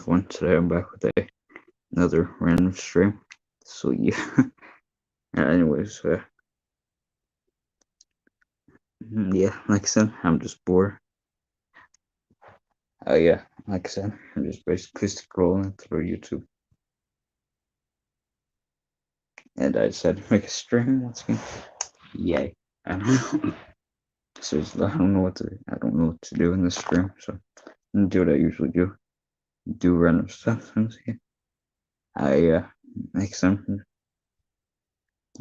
everyone. Today I'm back with another random stream. So yeah. Anyways, yeah, like I said, I'm just bored. Yeah, like I said, I'm just basically scrolling through YouTube, and I decided to make a stream once again. Yay! I don't know. So I don't know what to do in this stream. So I'm gonna do what I usually do random stuff. And yeah, I make something.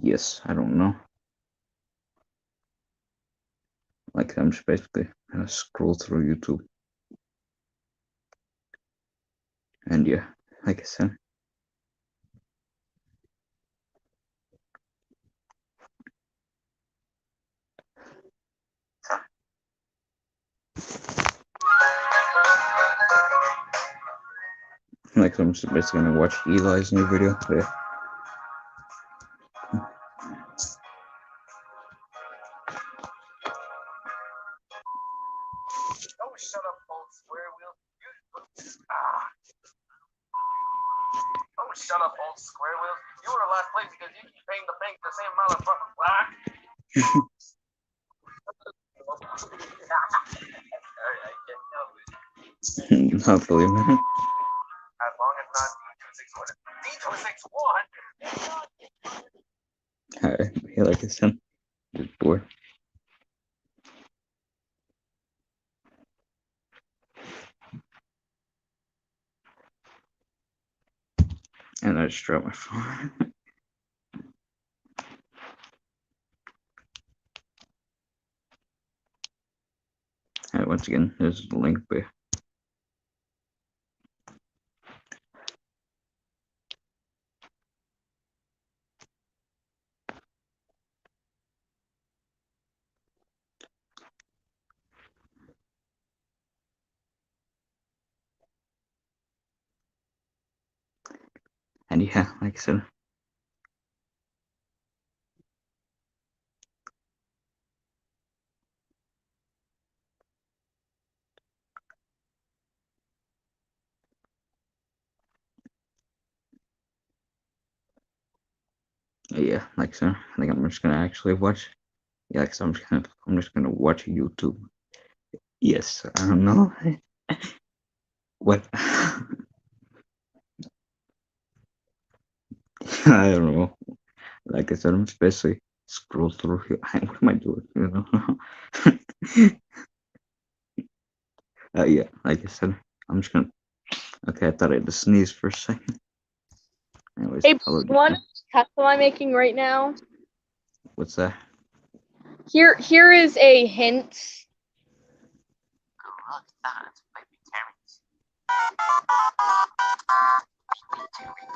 Yes, I don't know. Like I'm just basically gonna scroll through YouTube. And yeah, like I said, like I'm just basically gonna watch Eli's new video. Yeah. Oh, shut up, old square wheel. Oh, shut up, old square wheel. You were last place because you keep paying the bank the same amount of Not believe me. As long as not D261. Alright, yeah, like I said, just bored. And I just dropped my phone. Alright, once again, there's the link, but and yeah, like I said, yeah, like I said, I think I'm just gonna actually watch. Yeah, like I said, I'm just gonna watch YouTube. Yes, I don't know what. I don't know. Like I said, I'm just basically scroll through here. What am I doing? You know? Yeah, like I said, I'm just gonna. Okay, I thought I had to sneeze for a second. Anyways, Hey, hello. one custom I'm making right now. What's that? Here is a hint. Oh, look, that's baby Terrence. Baby Terrence.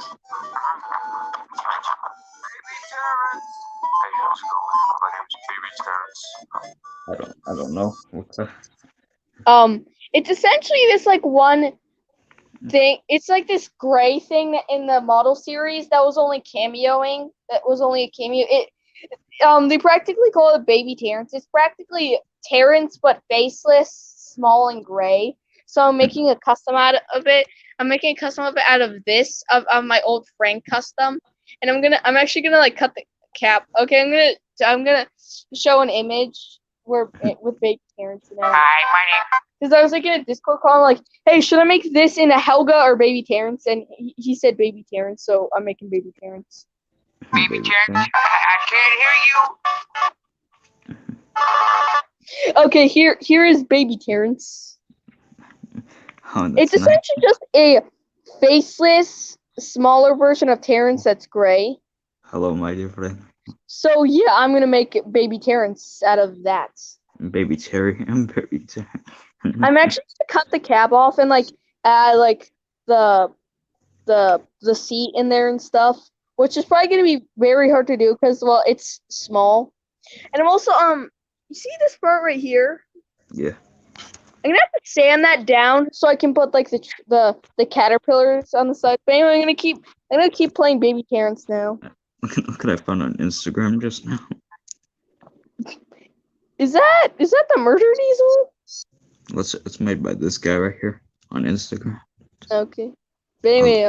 Hey, how's it going? My name's Baby Terrence. I don't know. What's that? It's essentially this like one thing. It's like this gray thing in the model series that was only cameoing. That was only a cameo. They practically call it Baby Terrence. It's practically Terrence but faceless, small and gray. So I'm making a custom out of it. I'm making a custom of it out of this of my old Frank custom, and I'm actually gonna like cut the cap. Okay, I'm gonna show an image where with Baby Terrence and everything. Hi, my name. Because I was like in a Discord call, I'm like, hey, should I make this in a Helga or Baby Terrence? And he said Baby Terrence, so I'm making Baby Terrence. Baby Terrence, I can't hear you. Okay, here is Baby Terrence. Oh, It's that's nice. essentially just a faceless, smaller version of Terrence that's gray. Hello, my dear friend. So yeah, I'm gonna make Baby Terrence out of that. Baby Terry. I'm Baby Terry. I'm actually gonna cut the cap off and like add like the seat in there and stuff, which is probably gonna be very hard to do because well, it's small. And I'm also you see this part right here? Yeah. I'm gonna have to sand that down so I can put like the caterpillars on the side. But anyway, I'm gonna keep playing Baby Terrence now. Look what I found on Instagram just now. Is that the murder diesel? It's made by this guy right here on Instagram. Okay. But anyway,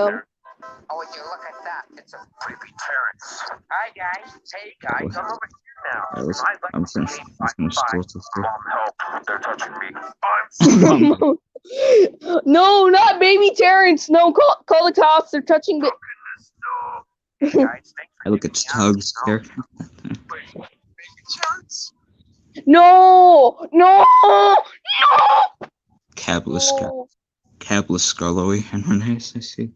Oh, would you look at that? It's a baby Terrence. Hi, guys. Hey, guys. I'm over here now. I was, I'd like I'm to see finished. I'm finished 855. with this. Mom, help. They're touching me. I'm no, not baby Terrence. No, call the cops. They're touching the. Hey, guys. Thanks for I look taking at me out. Tug's character. Baby Terrence? No, no, no. Cabless, No. Cabless Scarlowy and Renee. I see.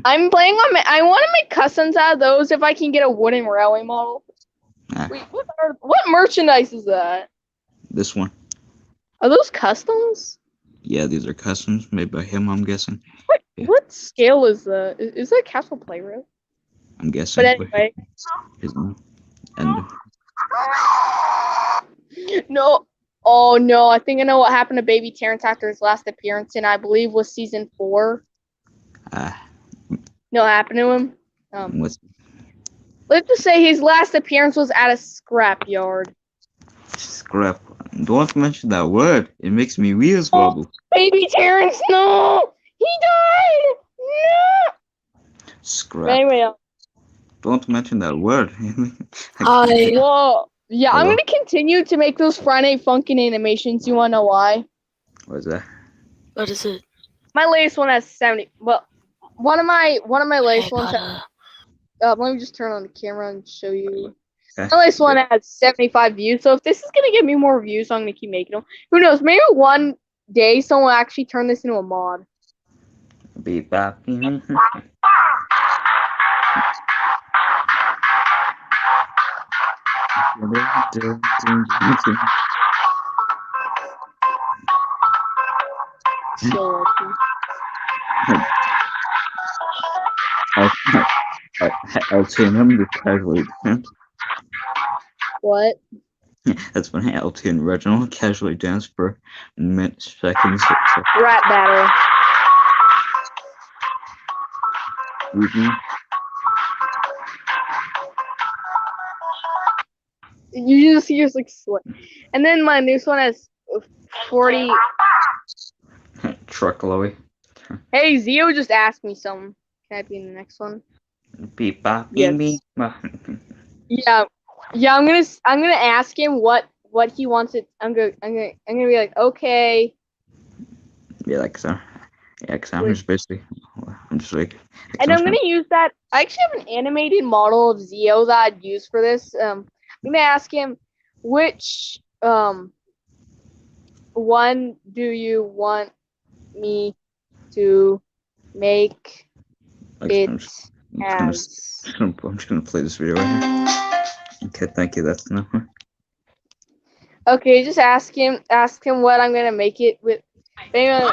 I'm playing on. I want to make customs out of those if I can get a wooden railway model. Ah, Wait, what merchandise is that? this one. Are those customs? Yeah, these are customs made by him. I'm guessing. Yeah. What scale is that? Is that Castle Playroof? I'm guessing. But anyway, His name. And no. Oh no, I think I know what happened to Baby Terrence after his last appearance in, I believe, was season 4. No, what happened to him? what's Let's just say his last appearance was at a scrapyard. scrap? Don't mention that word. It makes me wheels wobble. Baby Terrence, no! He died! No! Scrap. But anyway, Don't mention that word. well, yeah, I'm Hello? gonna continue to make those Friday Funkin' animations. You wanna know why? What's that? What is it? My latest one has 70. Well, one of my latest ones. Let me just turn on the camera and show you. Okay. My latest one has 75 views. So if this is gonna get me more views, I'm gonna keep making them. Who knows? Maybe one day someone will actually turn this into a mod. Beep bop. So I'll turn him to casually dance. what? That's when LT and Reginald casually dance for seconds. Rap battle. You just hear like sweat. And then my newest one has 40. Truck Lowy. Hey, Zio just asked me something. Can I be in the next one? Beep bop. Yes. Beep bop. Yeah. I'm gonna ask him what he wants it. I'm gonna be like, okay. Yeah, like so. Yeah, because I'm just basically. I'm just like. And I'm gonna use that. I actually have an animated model of Zio that I'd use for this. I'm gonna ask him which one do you want me to make it as? I'm just gonna play this video right here. Okay, thank you. That's enough. Okay, just ask him what I'm gonna make it with. Anyway,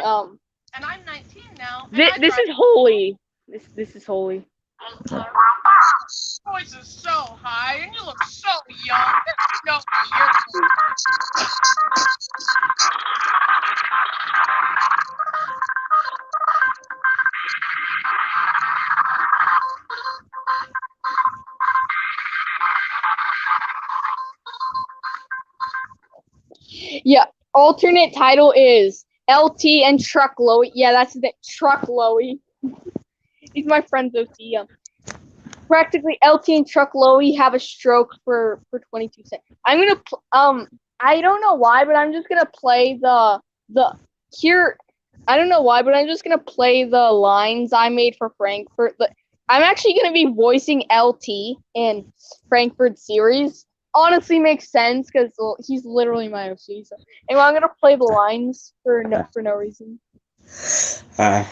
And I'm 19 now. this is holy. This is holy. Your voice is so high, and you look so young. No, you're. Yeah, alternate title is LT and Truck Lowy. Yeah, that's the Truck Lowy. He's my friend Sophia. Practically LT and Truck Lowy have a stroke for 22 seconds. I'm gonna I don't know why, but I'm just gonna play the here. I don't know why, but I'm just gonna play the lines I made for Frankfurt. I'm actually gonna be voicing LT in Frankfurt series. Honestly, makes sense because he's literally my OC. So anyway, I'm gonna play the lines for no reason. Yeah,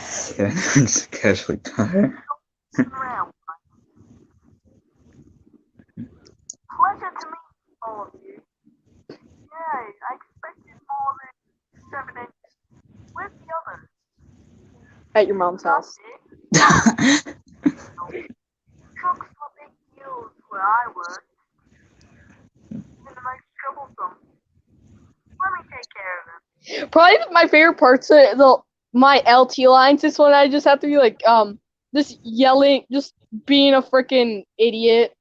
just casually tired. Pleasure to meet all of you. Yeah, I expected more than 7 inches. Where's the others? At your mom's house. Trucks were big deals where I worked. Even the most troublesome. Let me take care of them. Probably my favorite parts are my LT lines is when I just have to be like just yelling, just being a freaking idiot.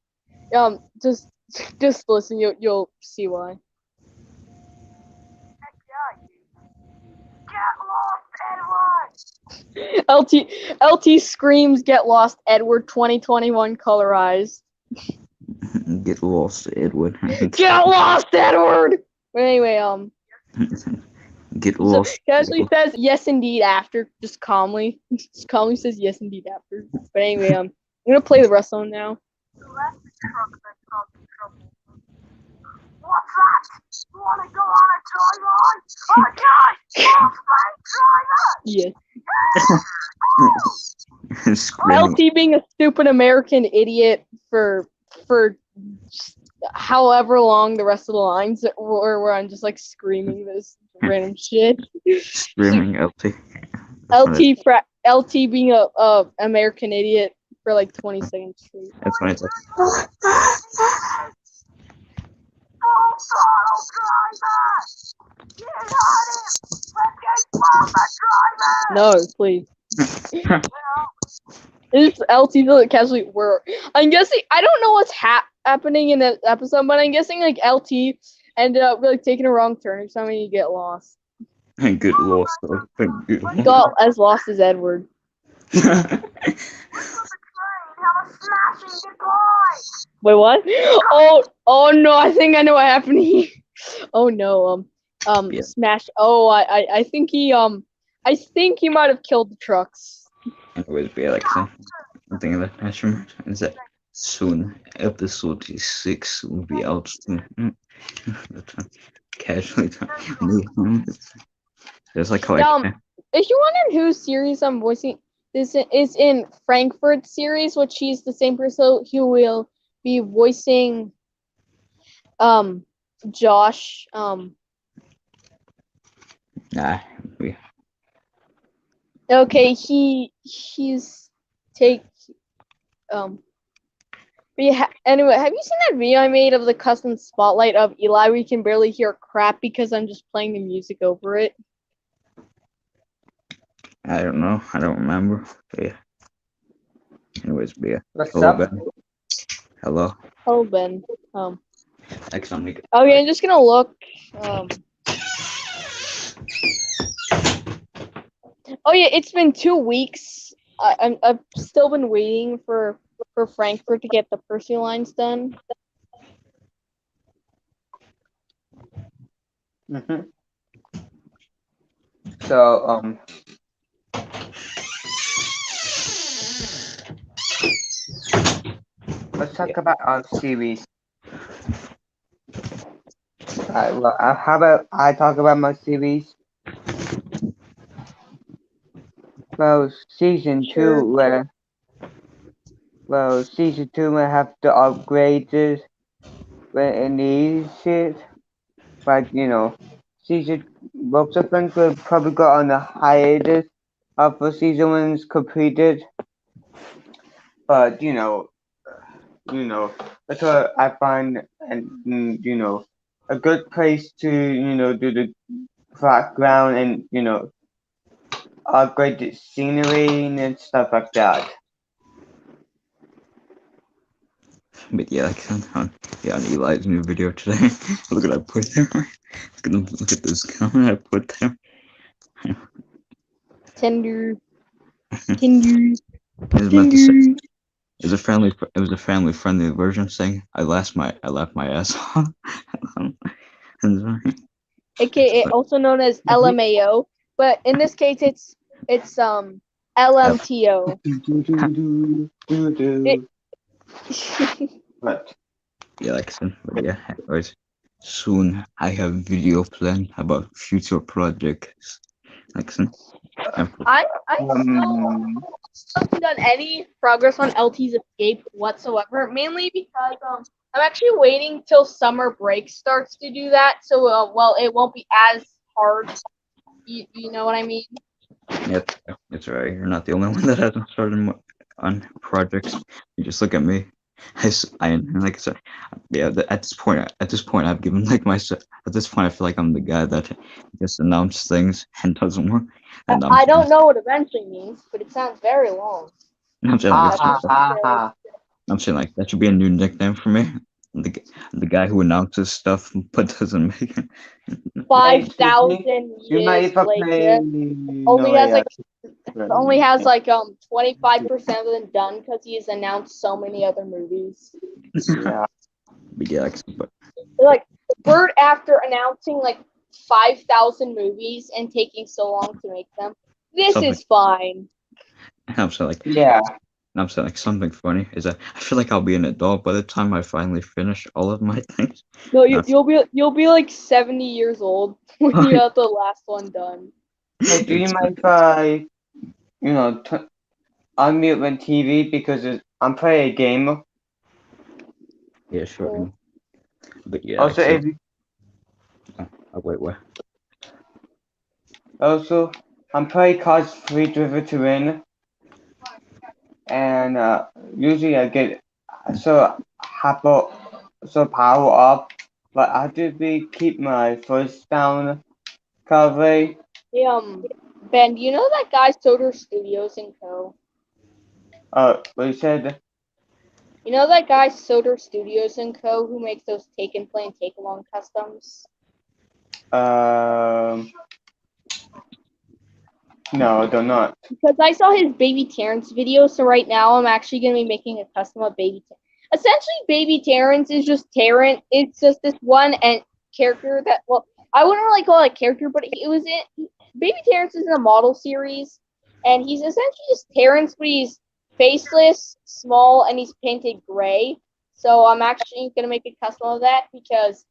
Just listen, you'll see why. Heck yeah, you. Get lost, Edward! LT screams get lost Edward 2021 colorized. Get lost, Edward. Get lost Edward. But anyway, Get so lost. casually says yes indeed after, just calmly. Just calmly says yes indeed after. But anyway, I'm gonna play the rest of them now. The last truck that caused trouble. What's that? You want to go on a joyride? Okay, off-road driver! Yes. Screaming. LT being a stupid American idiot for however long the rest of the lines were where I'm just like screaming this random shit. Screaming LT. LT being a American idiot for like 20 seconds straight. That's when it's like, Full throttle driver! Get on it! Let's get bomber driver! No, please. It's LT casually were. I'm guessing I don't know what's happening in the episode, but I'm guessing like LT ended up like taking a wrong turn or something. You get lost. and get lost. Get Got as lost as Edward. Where's the train? Have a smashing goodbye! Wait, what? Oh no! I think I know what happened here. Oh no! Yeah. Smash. Oh, I think he might have killed the trucks. Anyways, be like something of that nature is that soon episode 6 will be out soon. Casually, it's like how I If you're wondering whose series I'm voicing, this is in Frankfurt series, which he's the same person who will be voicing Josh. nah, we Okay, he's take but yeah, anyway, have you seen that video I made of the custom spotlight of Eli? We can barely hear crap because I'm just playing the music over it. I don't know. I don't remember. But yeah. Anyways, but yeah. What's Hello, up? Ben. Hello. Oh Ben. Excellent. Okay, I'm just gonna look. Oh yeah, it's been 2 weeks. I've still been waiting for Frankfurt to get the Percy lines done. Mm-hmm. So, let's talk about our series. Well, how about I talk about my series? Well, season Sure. 2, season 2 will have the upgrades when it needs it. But, most of them could probably go on a hiatus after season 1 is completed. But, that's what I find, and, a good place to, do the background and, upgrade the scenery and stuff like that. But yeah, like on Eli's new video today. Look what I put there. Look at this comment I put there. Tender. It was meant to say, it was a family friendly version saying I laughed my ass off. AKA also known as LMAO, but in this case it's LMTO. But Yeah, like I said, but yeah, anyways, soon I have video plan about future projects. Like I said, I still haven't done any progress on LT's escape whatsoever, mainly because I'm actually waiting till summer break starts to do that, so it won't be as hard. You know what I mean? yeah, it's alright. You're not the only one that hasn't started on projects. You just look at me. Like I said, yeah. At this point, I've given like myself. At this point, I feel like I'm the guy that just announces things and doesn't work. And I don't know what eventually means, but it sounds very long. I'm saying like that should be a new nickname for me. the guy who announces stuff but doesn't make it. 5,000 You might years even later, play. only has like Right. only has like 25% of them done because he has announced so many other movies. Yeah. But yeah, but Like Bird, after announcing like 5,000 movies and taking so long to make them, this Something. is fine. I'm saying like Yeah. I'm saying like something funny is that I feel like I'll be an adult by the time I finally finish all of my things. No, Not- you'll be like 70 years old when you have the last one done. Hey, do you It's- mind if I, unmute my TV because I'm playing a game? Yeah, sure. Cool. But yeah, Also, except- if oh, wait, what? also I'm playing Cards Free Driver to Win, and usually I get power up, but I have to keep my first down coverage. Hey, Ben, do you know that guy Soder Studios and Co? We said You know that guy Soder Studios and Co who makes those take and play and take along customs? no, they're not. Because I saw his Baby Terrence video, so right now I'm actually gonna be making a custom of Baby Terrence. Essentially, Baby Terrence is just Terrence. It's just this one and character that, well, I wouldn't really call it a character, but it was in Baby Terrence is in a model series, and he's essentially just Terrence, but he's faceless, small, and he's painted gray. So I'm actually gonna make a custom of that because,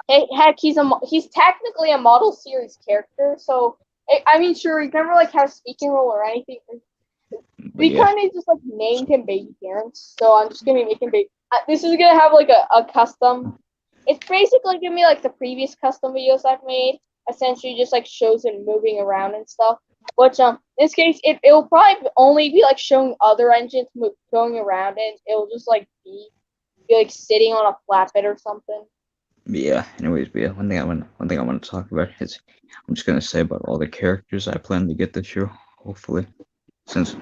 heck, he's technically a model series character. So I mean, sure, he never like had a speaking role or anything. But We yeah, kind of just like named him Baby Terrence, so I'm just gonna make him baby. This is gonna have like a custom. It's basically gonna be like the previous custom videos I've made. Essentially, just like shows him moving around and stuff. Which in this case, it'll probably only be like showing other engines going around, and it'll just like be like sitting on a flatbed or something. but yeah. Anyways, but yeah, one thing I want to talk about is I'm just gonna say about all the characters I plan to get this year. Hopefully, since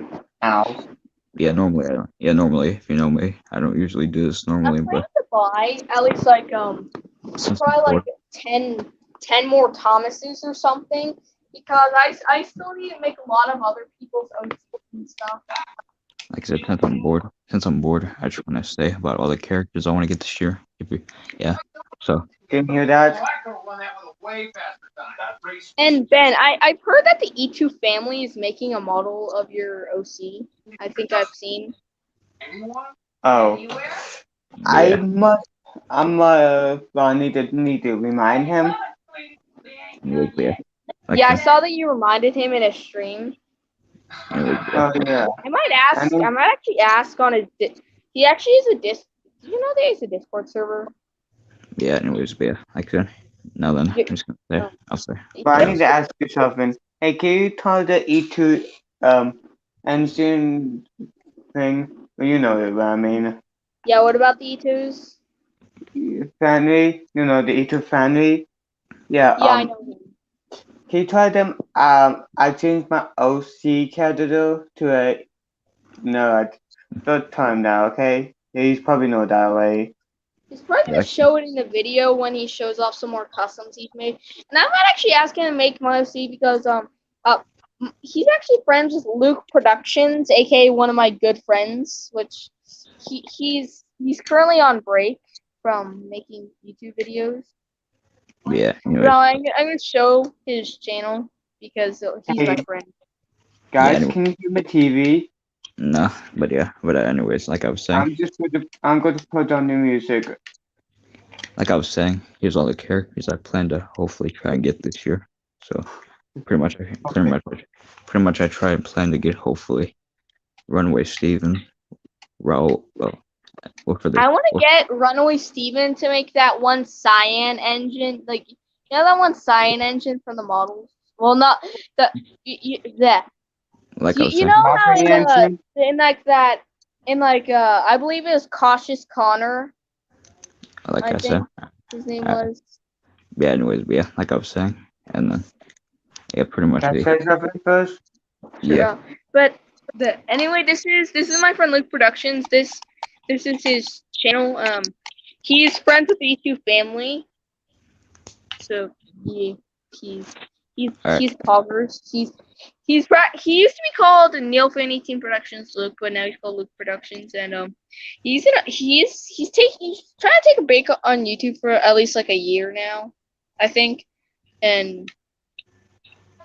Ow. yeah, normally I don't. Yeah, normally if you know me, I don't usually do this normally, I'm planning but to buy at least like since probably I'm like 10 more Thomases or something because I still need to make a lot of other people's OCs and stuff. like I said, since I'm bored, I just want to say about all the characters I want to get this year. Yeah, so Can you hear that? I could run that with a way faster time. That race. And Ben, I've heard that the E2 family is making a model of your OC. I think I've seen. Anyone? Oh, Anywhere? I need to remind him. anyways, but yeah. Like Yeah, I I said, saw that you reminded him in a stream. anyways, but yeah. Oh yeah. I might ask. I might actually ask on his. He actually is a Did you know there is a Discord server? Yeah, anyways, but yeah, like I said, now then, I'm just gonna say, I'll say. But I need to ask you something. Hey, can you tell the E2 engine thing? Well, you know what I mean. Yeah. What about the E2s? Family, the E2 family. Yeah. Yeah, I know him. Can you tell them I changed my OC character to a third time now, okay? He's probably know that way. He's probably gonna show it in the video when he shows off some more customs he's made. And I might actually ask him to make my OC because he's actually friends with Luke Productions, aka one of my good friends, which he's currently on break from making YouTube videos. Yeah, anyways, So I'm gonna show his channel because he's my Hey. friend. Guys, anyway. can you hear my TV? no, but yeah, but anyways, like I was saying, I'm going to put on the music. here's all the characters I plan to hopefully try and get this year. So pretty much I try and plan to get hopefully Runaway Steven, Raul. Well, for the I want to get Runaway Steven to make that one cyan engine, like that one cyan engine from the models. Well, not the that. like I was You saying. know how Marketing engine? in I believe it was Cautious Connor. Like I I said, think his name was. yeah. Anyways, but yeah, like I was saying, and then yeah, pretty much. Can I say something first? Yeah, But anyway, this is my friend Luke Productions. This is his channel. he's friends with the E2 family. So he's Alright. he's poggers. He used to be called Neil Fanny Team Productions Luke, but now he's called Luke Productions, and he's trying to take a break on YouTube for at least like a year now, I think, and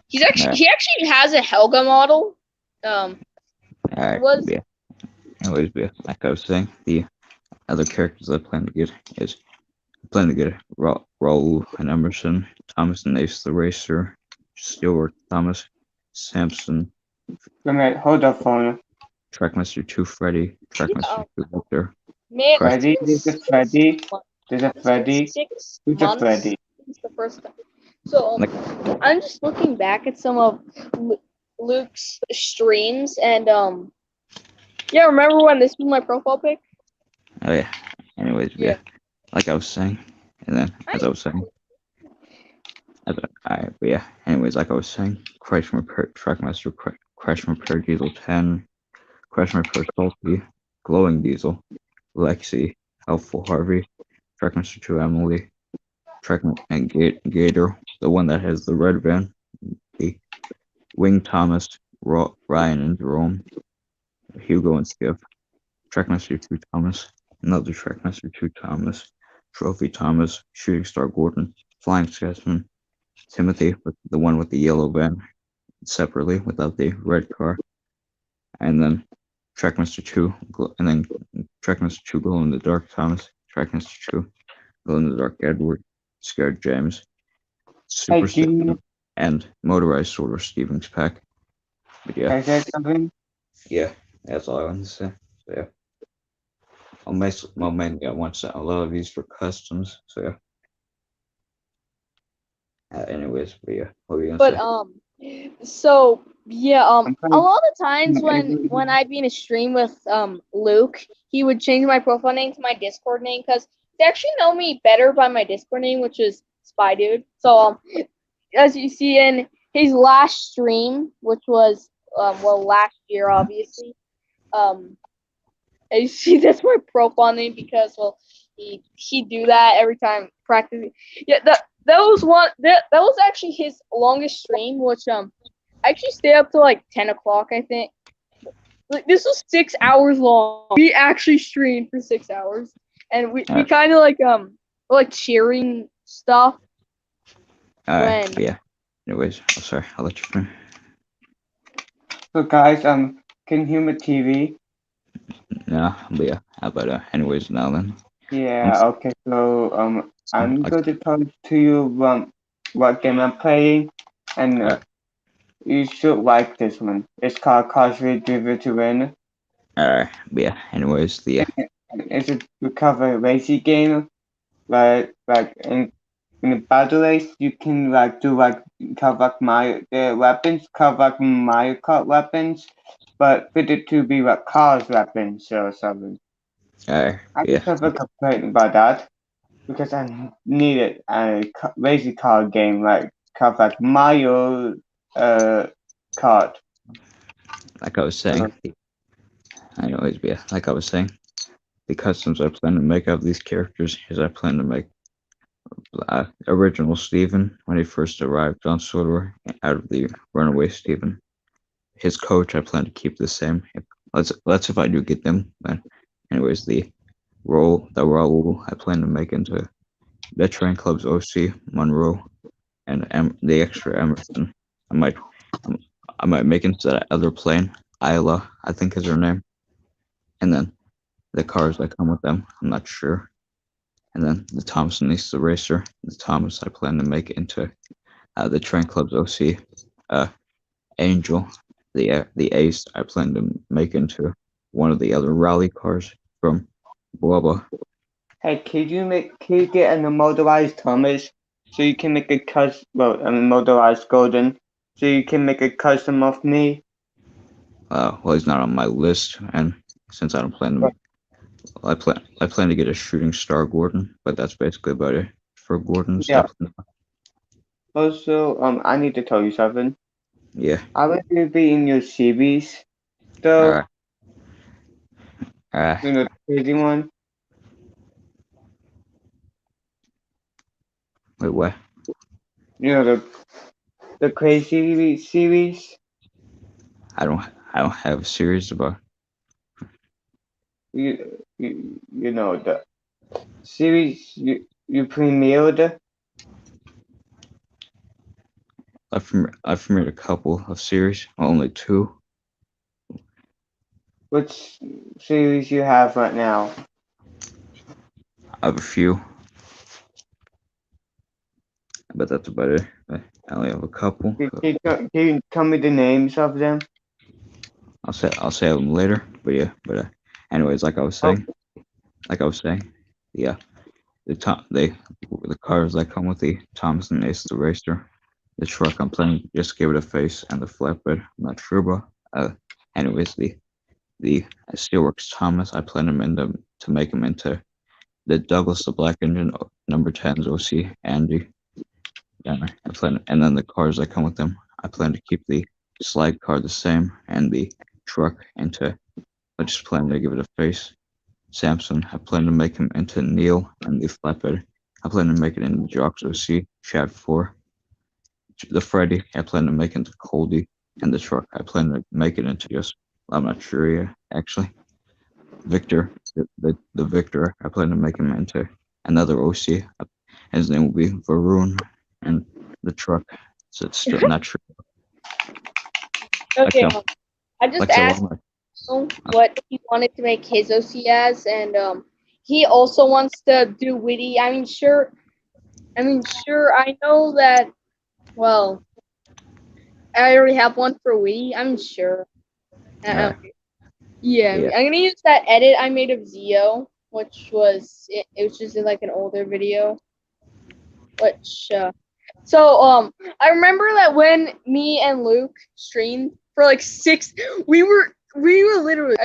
he actually has a Helga model. Alright. Was Yeah. Anyways, yeah. Like I was saying, the other characters I plan to get is Raul and Emerson, Thomas and Ace the Racer, Stewart Thomas, Samson, Wait a minute, hold up, phone. Trackmaster 2 Freddy, Trackmaster 2 Victor, man, Freddy, it's there's a been Freddy. 6 months. There's a It's been Freddy. 6 Who's a months Freddy? since the first time. So I'm just looking back at some of Luke's streams, and yeah, remember when this was my profile pic? Oh yeah. Anyways, yeah. Like I was saying, and then as I was saying, anyways, like I was saying, Trackmaster, Crash Repair Diesel 10, Crash Repair Salty, Glowing Diesel, Lexi, Helpful Harvey, Trackmaster 2 Emily, and Gator, the one that has the red van, the Wing Thomas, Ryan and Jerome, Hugo and Skip, Trackmaster 2 Thomas, another Trackmaster 2 Thomas, Trophy Thomas, Shooting Star Gordon, Flying Scotsman, Timothy, the one with the yellow van, separately without the red car, and then Trackmaster 2, and then Trackmaster 2 Glow in the Dark Thomas, Trackmaster 2 Glow in the Dark Edward, Scared James, Super Stephen, and Motorized Sorter Stevens pack. But yeah. Is that something? Yeah, that's all I want to say. So yeah. I'll mainly I want a lot of these for customs. So yeah. Anyways, but yeah, what were you gonna say? So yeah, a lot of times when I'd be in a stream with Luke, he would change my profile name to my Discord name because they actually know me better by my Discord name, which is Spy Dude. So as you see in his last stream, which was last year obviously, you see that's my profile name because he do that every time practicing. Yeah, that was actually his longest stream, which I actually stayed up till like 10 o'clock, I think. Like this was 6 hours long. We actually streamed for 6 hours, and we kind of like cheering stuff. Yeah. Anyways, I'm sorry. I'll let you finish. So guys, can you hear my TV? No, but yeah. How about anyways now then? Yeah. Okay. So I'm going to talk to you what game I'm playing, and you should like this one. It's called Causeway Driver to Win. But yeah. Anyways, it's a recovery racing game. Like in a battle race, you can do cover Mario weapons, cover Mario Kart weapons, but fit it to be cars weapons or something. I just have a complaint about that because I needed a racing car game like Mario Kart. Like I was saying, like I was saying, the customs I plan to make of these characters is I plan to make original Steven when he first arrived on Sodor out of the runaway Steven. His coach I plan to keep the same. Let's if I do get them. But anyways, the Raul I plan to make into Veteran Club's OC Monroe and the extra Emerson. I might make into that other plane. Isla, I think is her name. And then the cars that come with them, I'm not sure. And then the Thompson East the Racer, the Thomas I plan to make into the Train Club's OC. Angel, the Ace I plan to make into one of the other rally cars from Bubba. Hey, can you get a motorized Thomas so you can make a motorized Golden so you can make a custom of me? Well, he's not on my list, and since I don't plan to, I plan to get a Shooting Star Gordon, but that's basically about it for Gordon stuff. Also, I need to tell you something. Yeah. I want to be in your series, though. You know, the crazy one. Wait, what? You know the Crazy series. I don't have a series about. You know the series you premiered. I've premiered a couple of series, only two. Which series you have right now? I have a few, but that's about it. I only have a couple. Can you tell me the names of them? I'll say them later. But yeah, anyways, like I was Oh, saying, yeah, the cars that come with the Thomas and Ace the Racer, the truck I'm planning just give it a face, and the flatbed I'm not sure about. Anyways, the Steelworks Thomas I plan him to make him into the Douglas the Black Engine number 10's OC Andy. Yeah, and then the cars that come with them. I plan to keep the slide car the same, and the truck into. I just plan to give it a face. Samson, I plan to make him into Neil, and the flatbed. I plan to make it into Jocks OC Chat 4. The Freddy, I plan to make into Coldy, and the truck, I plan to make it into just. I'm not sure yet, actually. Victor, the Victor, I plan to make him into another OC. His name will be Varun, and the truck. So it's still not true. Okay, Like, I just like I asked said, him what he wanted to make his OC as, and he also wants to do witty. I mean, sure. I know that. Well, I already have one for witty. I'm sure. yeah, Yeah, yeah, I'm gonna use that edit I made of Zio, which was it was just like an older video. Which I remember that when me and Luke streamed for like 6, we were literally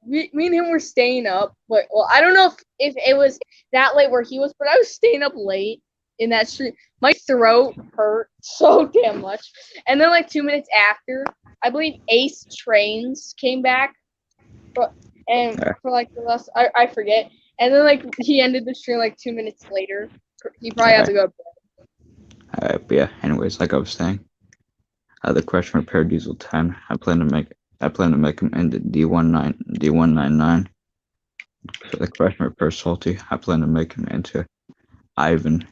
me and him were staying up. But well, I don't know if it was that late where he was, but I was staying up late in that stream. My throat hurt so damn much, and then like 2 minutes after, I believe Ace Trains came back. And yeah. for like the last, I forget. And then like he ended the stream like 2 minutes later. He probably had to go. But yeah. Anyways, like I was saying, the Crash and Repair Diesel 10. I plan to make him into D199. So the Crash and Repair Salty. I plan to make him into Ivan,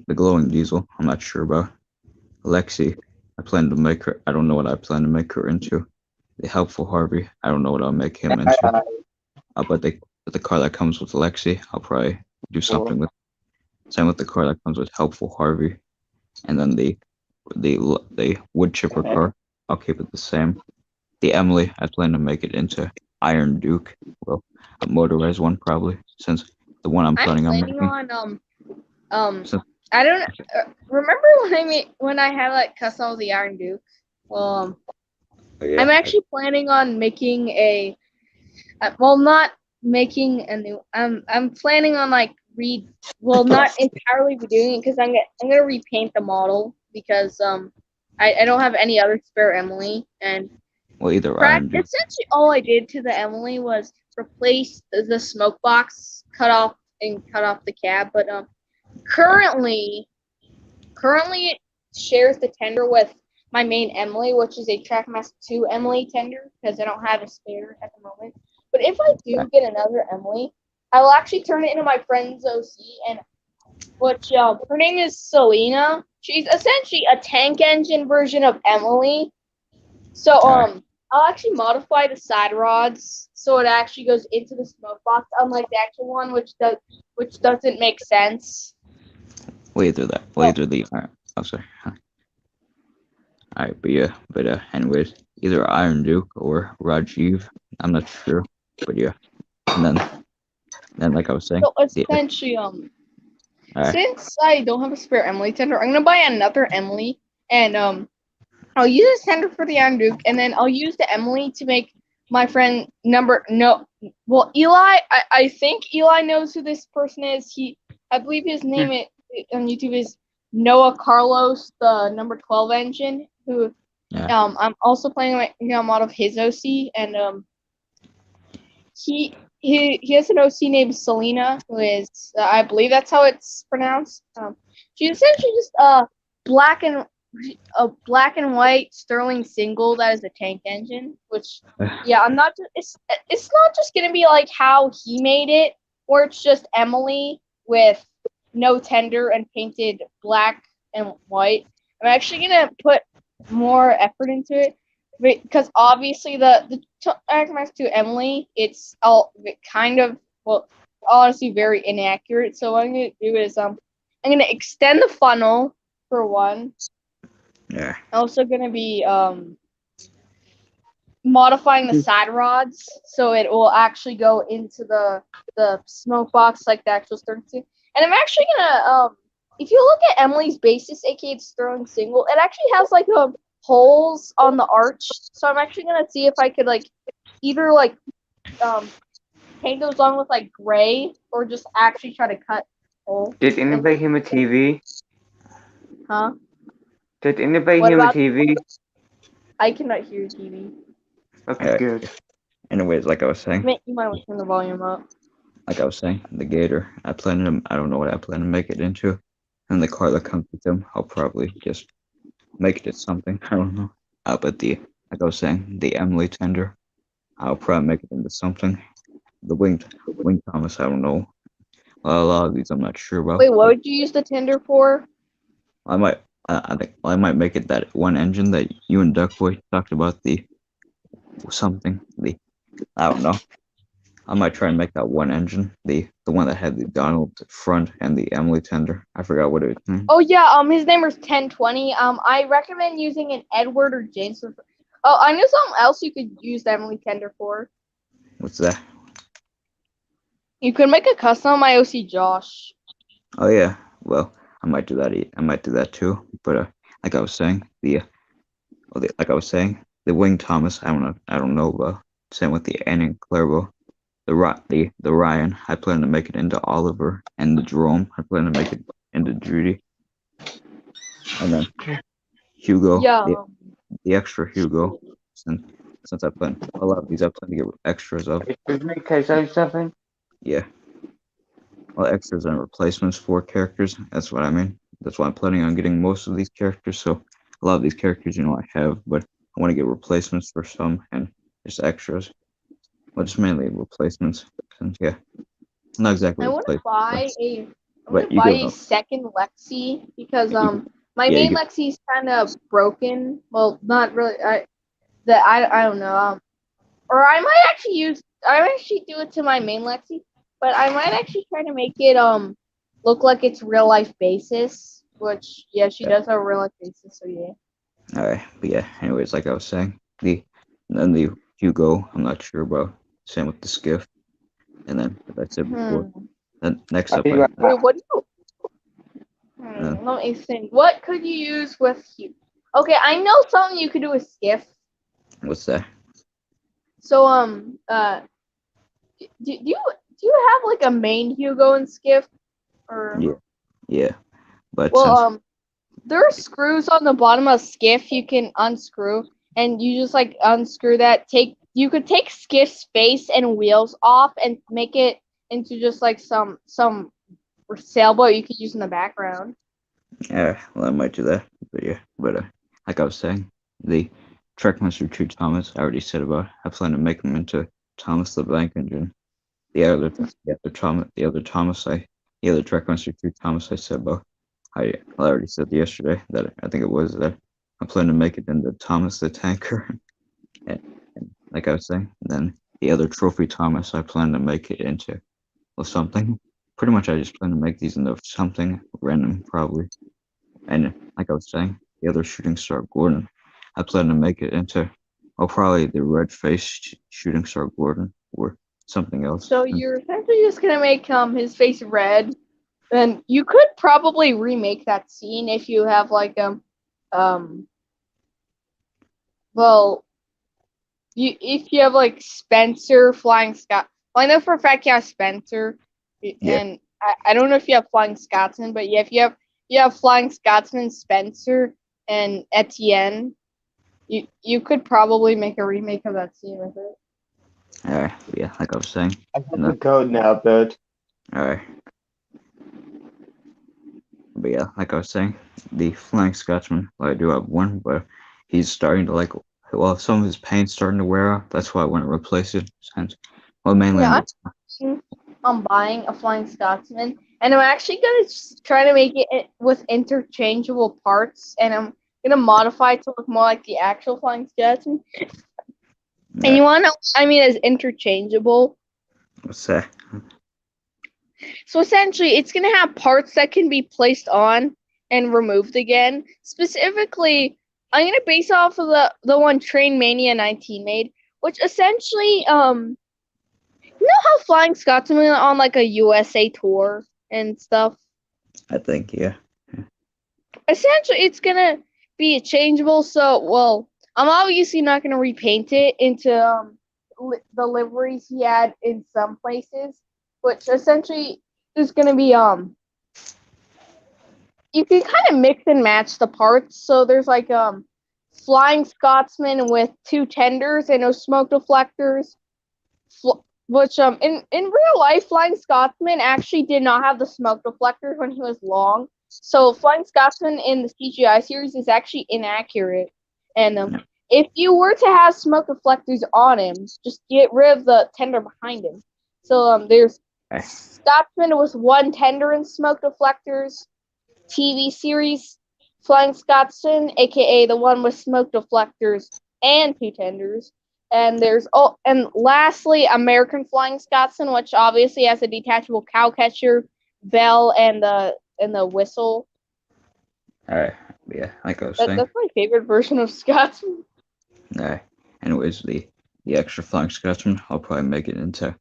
the Glowing Diesel. I'm not sure about Lexi. I plan to make her. I don't know what I plan to make her into. The Helpful Harvey. I don't know what I'll make him into. But the car that comes with Lexi, I'll probably do something with. Same with the car that comes with Helpful Harvey, and then the wood chipper car, I'll keep it the same. The Emily, I plan to make it into Iron Duke. Well, a motorized one probably, since the one I'm planning on making. So, I don't remember when I had like custom with the Iron Duke. Well, yeah, I'm actually planning on making a. Not making a new. I'm planning on like not entirely redoing it because I'm gonna repaint the model because I don't have any other spare Emily, and well, either Iron Duke. essentially all I did to the Emily was replace the smoke box, cut off the cab, but currently it shares the tender with my main Emily, which is a Trackmaster 2 Emily tender because I don't have a spare at the moment. But if I do get another Emily, I will actually turn it into my friend's OC, and which her name is Selena. She's essentially a tank engine version of Emily. So I'll actually modify the side rods so it actually goes into the smoke box, unlike the actual one, which doesn't make sense. Well, either the. Oh, sorry. Alright, but anyways, either Iron Duke or Rajiv. I'm not sure, but yeah. And then like I was saying. So essentially, since I don't have a spare Emily tender, I'm gonna buy another Emily, and I'll use this tender for the Iron Duke, and then I'll use the Emily to make my friend Eli. I think Eli knows who this person is. I believe his name on YouTube is Noah Carlos, the number 12 engine. Who, I'm also playing a mod of his OC, and he has an OC named Selena, who is I believe that's how it's pronounced. She's essentially just black and a black and white Sterling single that is a tank engine. Which yeah, I'm not. It's not just gonna be like how he made it, where it's just Emily with no tender and painted black and white. I'm actually gonna put more effort into it because obviously the Max 2 Emily, it's all kind of well, honestly very inaccurate. So what I'm gonna do is I'm gonna extend the funnel for one. Yeah. I'm also gonna be modifying the side rods so it will actually go into the smoke box like the actual Sterling single. And I'm actually gonna if you look at Emily's basis, aka Sterling single, it actually has like holes on the arch. So I'm actually gonna see if I could like either like paint those on with like gray or just actually try to cut holes. Did anybody hear my TV? Huh? Did anybody What hear my about- TV? I cannot hear your TV. Okay, Alright. good. Anyways, like I was saying, You might want to turn the volume up. the Gator. I don't know what I plan to make it into, and the car that comes with him, I'll probably just make it something. I don't know. But like I was saying, the Emily tender, I'll probably make it into something. The wing Thomas, I don't know. A lot of these I'm not sure about. Wait, what would you use the tender for? I might. I think I might make it that one engine that you and Duckboy talked about. The something. I don't know. I might try and make that one engine, the one that had the Donald front and the Emily tender. I forgot what it. Oh yeah, his name is 1020. I recommend using an Edward or Jameson. Oh, I know something else you could use the Emily tender for. What's that? You could make a custom IOC Josh. Oh yeah. Well, I might do that. I might do that too. But like I was saying, the Wing Thomas. I don't know. Same with the Annie and Clairvaux. The Ryan. I plan to make it into Oliver, and the Jerome. I plan to make it into Judy, and then Hugo. Yeah. The extra Hugo. Since I plan a lot of these, I plan to get extras of. Excuse me, can I say something? Yeah. Well, extras and replacements for characters. That's what I mean. That's why I'm planning on getting most of these characters. So a lot of these characters, I have, but I want to get replacements for some and just extras. Well, just mainly replacements. And yeah, not exactly I want to replacements. buy you go a second Lexi because my Yeah, main you- Lexi is kind of broken. Well, not really. I don't know. Or I might actually do it to my main Lexi, but I might actually try to make it look like it's real life basis. Which yeah, she does have a real life basis. So yeah. All right, but yeah. Anyways, like I was saying, then the Hugo. I'm not sure about. Same with the Skiff, and then as I said before. Then next up, Wait, Wait, what do you? Uh. Let me think. What could you use with Hugo? Okay, I know something you could do with Skiff. what's that? So do you have like a main Hugo and Skiff? Or Yeah, but well there are screws on the bottom of Skiff you can unscrew, and you just like unscrew that. You could take Skiff's face and wheels off and make it into just like some sailboat you could use in the background. yeah, well, I might do that. But yeah, like I was saying, the Trekmaster 2 Thomas, I already said about. I plan to make them into Thomas the Bank Engine. The other Trekmaster 2 Thomas I said about. I already said yesterday that I think it was that I plan to make it into Thomas the Tanker. and like I was saying, then the other Trophy Thomas, I plan to make it into something. Pretty much, I just plan to make these into something random, probably. And like I was saying, the other Shooting Star Gordon, I plan to make it into, probably the red face Shooting Star Gordon or something else. So you're essentially just gonna make his face red. And you could probably remake that scene if you have like if you have like Spencer Flying Scott. Well, I know for a fact you have Spencer, and I don't know if you have Flying Scotsman, but yeah, if you have Flying Scotsman, Spencer, and Etienne, you could probably make a remake of that scene with it. Alright, yeah, like I was saying. I have No. the code now, Bird. Alright. But yeah, like I was saying, the Flying Scotsman, well, I do have one, but he's starting to well, some of his paint's starting to wear off. That's why I want to replace it. Since, well, mainly Yeah, on I'm buying a Flying Scotsman, and I'm actually gonna try to make it with interchangeable parts, and I'm gonna modify it to look more like the actual Flying Scotsman. And you want to know what I mean as interchangeable? what's that? So essentially, it's gonna have parts that can be placed on and removed again. Specifically, I'm gonna base off of the one Train Mania 19 made, which essentially you know how Flying Scotsman went on like a USA tour and stuff. I think, yeah. Essentially, it's gonna be changeable. So, well, I'm obviously not gonna repaint it into the liveries he had in some places, which essentially is gonna be you can kind of mix and match the parts. So there's like Flying Scotsman with 2 tenders and no smoke deflectors. Which in real life, Flying Scotsman actually did not have the smoke deflectors when he was long. So Flying Scotsman in the CGI series is actually inaccurate. And if you were to have smoke deflectors on him, just get rid of the tender behind him. So there's Scotsman with 1 tender and smoke deflectors. TV series Flying Scotsman, aka the one with smoke deflectors and 2 tenders. And and lastly, American Flying Scotsman, which obviously has a detachable cow catcher, bell, and the whistle. Alright, yeah, like I was saying. That's my favorite version of Scotsman. Alright. Anyways, the extra Flying Scotsman, I'll probably make it into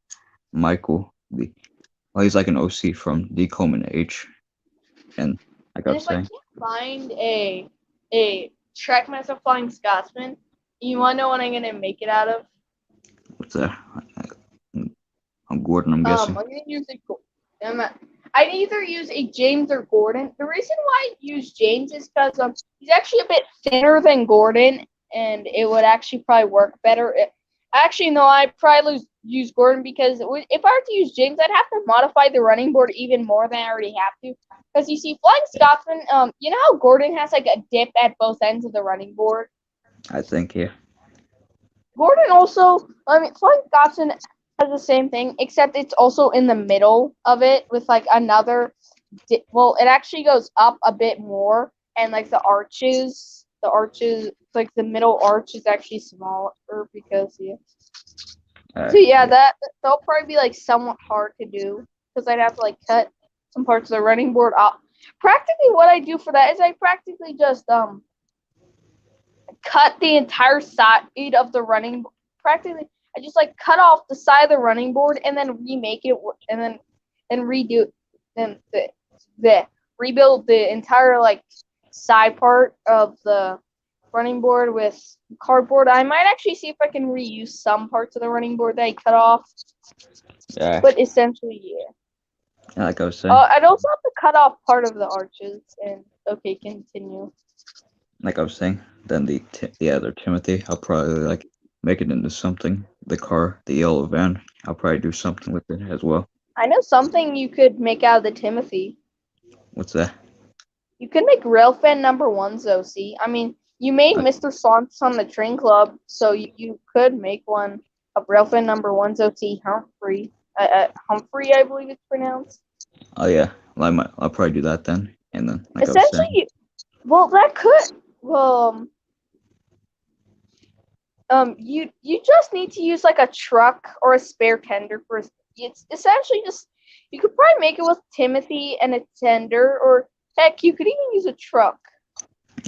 Michael. Well, he's like an OC from D Coleman H. And like I And was if I saying, can't find a Trackmaster Flying Scotsman, you wanna know what I'm gonna make it out of? what's that? I'm Gordon, I'm guessing. I'm gonna use I'd either use a James or Gordon. The reason why I use James is because he's actually a bit thinner than Gordon, and it would actually probably work better. Actually, no, I'd probably use Gordon because if I were to use James, I'd have to modify the running board even more than I already have to. Because you see, Flying Scotsman, you know how Gordon has like a dip at both ends of the running board? I think, yeah. Gordon also, Flying Scotsman has the same thing, except it's also in the middle of it with like another. Well, it actually goes up a bit more, and like the arches, like the middle arch is actually smaller because yeah. So yeah, that'll probably be like somewhat hard to do because I'd have to like cut some parts of the running board off. Practically, what I do for that is I practically just cut the entire side of the running. Practically, I just like cut off the side of the running board and then remake it and then redo then the rebuild the entire like side part of the running board with cardboard. I might actually see if I can reuse some parts of the running board that I cut off. Yeah. But essentially, yeah. Like I was saying. I'd also have to cut off part of the arches and okay, continue. Like I was saying, then the other Timothy, I'll probably like make it into something. The car, the yellow van, I'll probably do something with it as well. I know something you could make out of the Timothy. What's that? You could make Railfan #1's OC. I mean, you made Mr. Saunts on the Train Club, so you could make one of Railfan #1's OC Humphrey. Humphrey, I believe it's pronounced. Oh yeah, well, I'll probably do that then, and then like essentially, well, that could you just need to use like a truck or a spare tender for. It's essentially just you could probably make it with Timothy and a tender, or heck, you could even use a truck.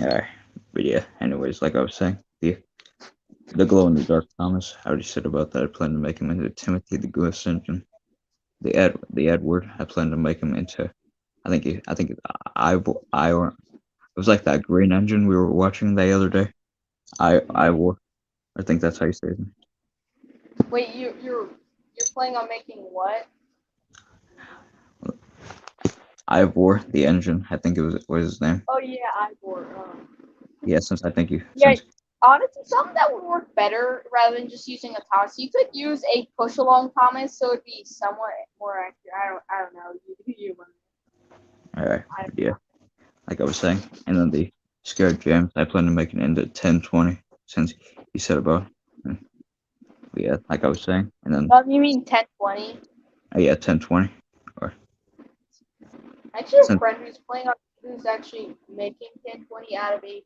Alright, but yeah. Anyways, like I was saying, the glow in the dark Thomas. I already said about that. I plan to make him into Timothy the Goose Engine. The Edward. I plan to make him into. I think it was like that green engine we were watching the other day. Ivor. I think that's how you say it. Wait, you're planning on making what? Ivor, the engine. I think it was his name. Oh yeah, Ivor. Yeah, since I think you. Yeah, honestly, something that would work better rather than just using a Thomas. You could use a push along Thomas, so it'd be somewhat more accurate. I don't know. Alright, yeah, like I was saying. And then the scared jams, I plan to make it into 10-20 since you said about. Yeah, like I was saying. And then, You mean 10-20? yeah, 10-20. Or I actually have a since, friend who's playing on who's actually making 10-20 out of a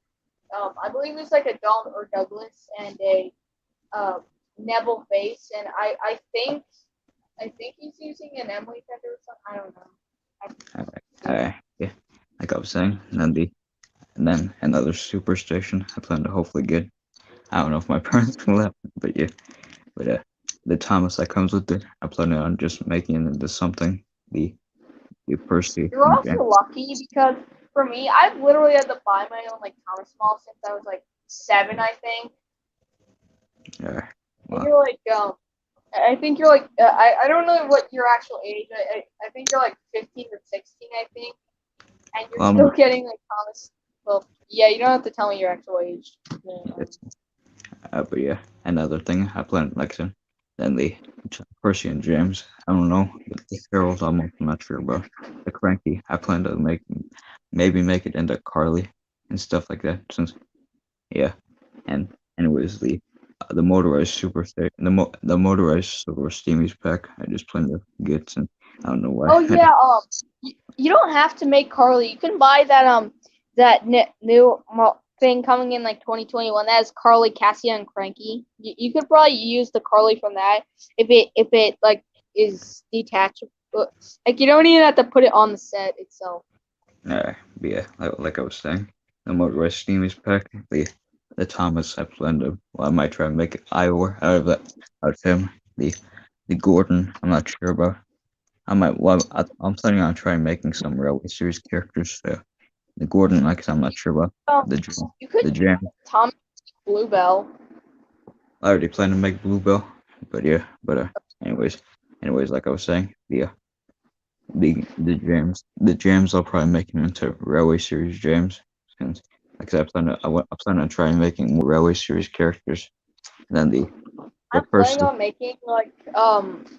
I believe it's like a Don or Douglas and a Neville face, and I think he's using an Emily Fender or something. I don't know. yeah, like I was saying. And then another superstation I plan to hopefully get. I don't know if my parents will let me, but yeah. But the Thomas that comes with it, I plan on just making it into something. The Percy You're and also lucky because for me, I've literally had to buy my own like Thomas Mall since I was like 7, I think. yeah, And well, you're like I think you're like I don't know what your actual age. I think you're like 15 or 16, I think, and you're still getting like Thomas. Well, yeah, you don't have to tell me your actual age. Yeah. but yeah, another thing I plan, like I said, then the Percy and James. I don't know. The Harold, I'm not sure about. The Cranky, I plan to maybe make it into Carly and stuff like that. Since yeah, and anyways, the motorized super the motorized super steamies pack. I just plan to get, and I don't know why. Oh yeah, you don't have to make Carly. You can buy that new thing coming in like 2021. That is Carly, Cassia, and Cranky. You could probably use the Carly from that if it like is detachable. Like you don't even have to put it on the set itself. But yeah, like I was saying, the motorized steamies pack. The Thomas I plan to. Well, I might try and make Iowa out of him. The Gordon, I'm not sure about. I might. Well, I'm planning on trying making some railway series characters. The Gordon, like I said, I'm not sure about. You could The Jam. Thomas Bluebell. I already plan to make Bluebell, but yeah. But anyways, like I was saying, the jams. I'll probably make them into railway series jams. Since like I said, I plan on trying making more railway series characters. And then the I'm Percy. planning on making like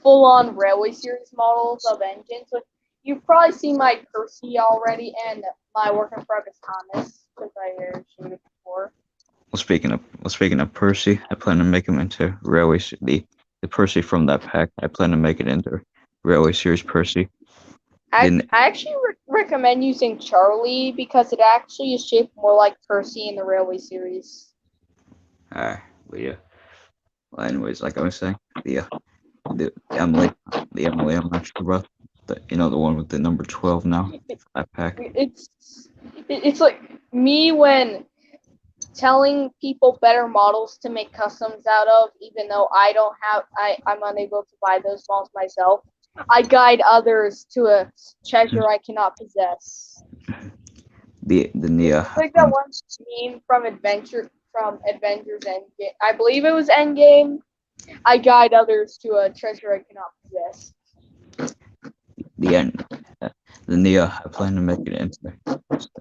full on railway series models of engines. Like you've probably seen my Percy already and my work in progress Thomas because I showed it before. Speaking of Percy, I plan to make him into railway. The Percy from that pack, I plan to make it into railway series Percy. I actually recommend using Charlie because it actually is shaped more like Percy in the railway series. But yeah. Well, anyways, like I was saying, the Emily, I'm not sure about the one with the number 12 now. That pack. It's like me when telling people better models to make customs out of, even though I'm unable to buy those models myself. I guide others to a treasure I cannot possess. The Nia. It's like that one scene from Avengers Endgame. I believe it was Endgame. I guide others to a treasure I cannot possess. The end. The Nia. I plan to make it into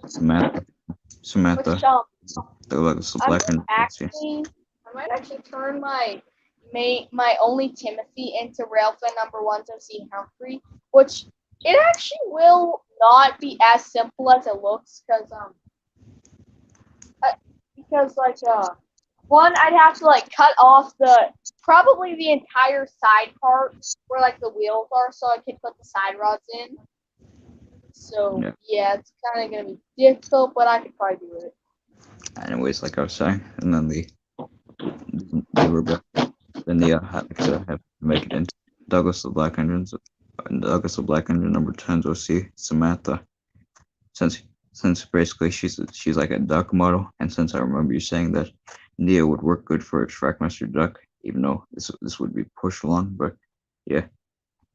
Samantha. Which, I might actually turn my only Timothy into Railfin #1 to see Humphrey, which it actually will not be as simple as it looks because one I'd have to like cut off probably the entire side part where like the wheels are so I can put the side rods in. So yeah, it's kind of gonna be difficult, but I could probably do it. Anyways, like I was saying, and then the Rebecca, then like I said, I have to make it into Douglas the Black Engines, Douglas the Black Engine #10 OC Samantha, since basically she's like a duck model, and since I remember you saying that Nia would work good for a Trackmaster duck, even though this would be push along, but yeah.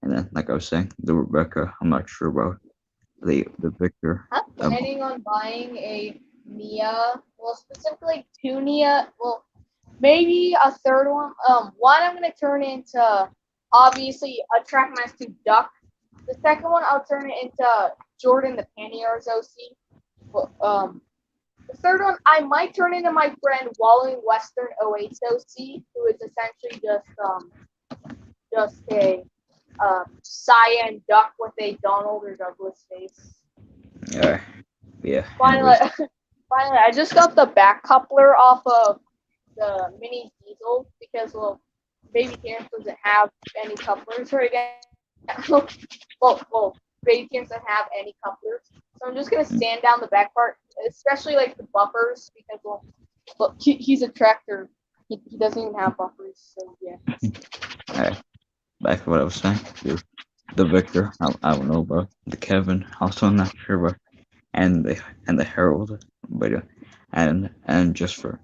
And then like I was saying, the Rebecca, I'm not sure about the Victor. I'm planning on buying a Nia, well specifically 2 Nia, well maybe a third one. One I'm gonna turn into obviously a Trackmaster duck. The second one I'll turn it into Jordan the Panniers OC. The third one, I might turn into my friend Wallowing Western OC, who is essentially just a cyan duck with a Donald or Douglas face. Yeah. Yeah. Finally, Anyways, finally, I just got the back coupler off of the mini diesel because baby Terrence doesn't have any couplers right now. well, baby Terrence doesn't have any couplers, so I'm just gonna sand down the back part, especially like the buffers because look, he's a tractor. He doesn't even have buffers, so yeah. alright. Back to what I was saying. The Victor, I don't know about the Kevin. Also, I'm not sure about and the Herald, but and just for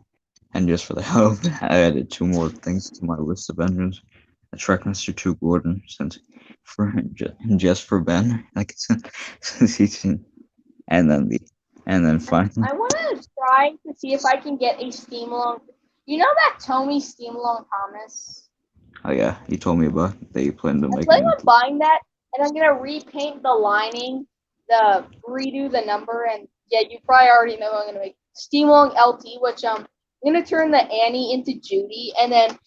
the hell of it, I added 2 more things to my list of engines. The Trackmaster 2 Gordon, just for Ben, like since he's seen, and then finally, I want to try to see if I can get a steam along. You know that Tommy steam along Thomas? oh yeah, he told me about that you plan to I make plan it on into. buying that, and I'm gonna repaint the lining, redo the number, and yeah, you probably already know I'm gonna make Steamlong LT, which I'm gonna turn the Annie into Judy, and then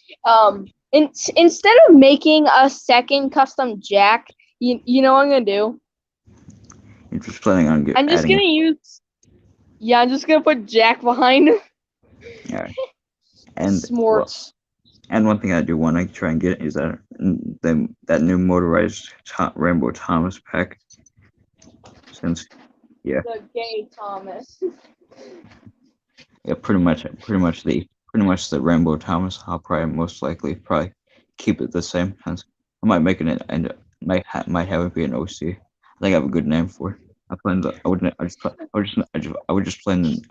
instead of making a second custom Jack, you know what I'm gonna do? You're just planning on I'm just adding gonna use I'm just gonna put Jack behind yeah, and well, Smorts. and one thing I do want to try and get is that new motorized Rainbow Thomas pack. Since The gay Thomas. yeah, pretty much the Rainbow Thomas. I'll probably keep it the same. Since I might make it and might have it be an OC. I think I have a good name for it. I plan to, I wouldn't I just pla- I would just plan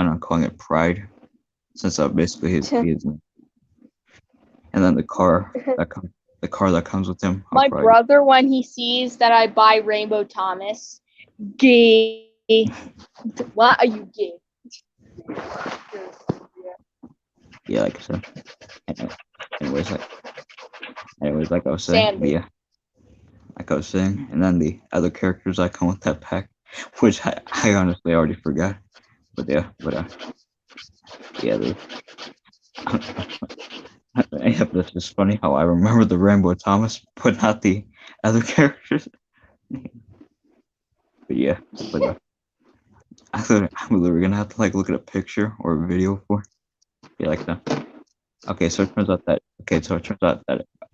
on calling it Pride, since that basically his name. And then the car that comes with him. I'll My probably brother, when he sees that I buy Rainbow Thomas, gay. Why are you gay? yeah, like I said. Anyway, anyways, like I was saying, Sandy. like I was saying, and then the other characters that come with that pack, which I honestly already forgot. But yeah, yeah, yeah, that's just funny how I remember the Rainbow Thomas, but not the other characters. But yeah, but I'm literally gonna have to like look at a picture or a video for. Yeah, like that. Okay, so it turns out that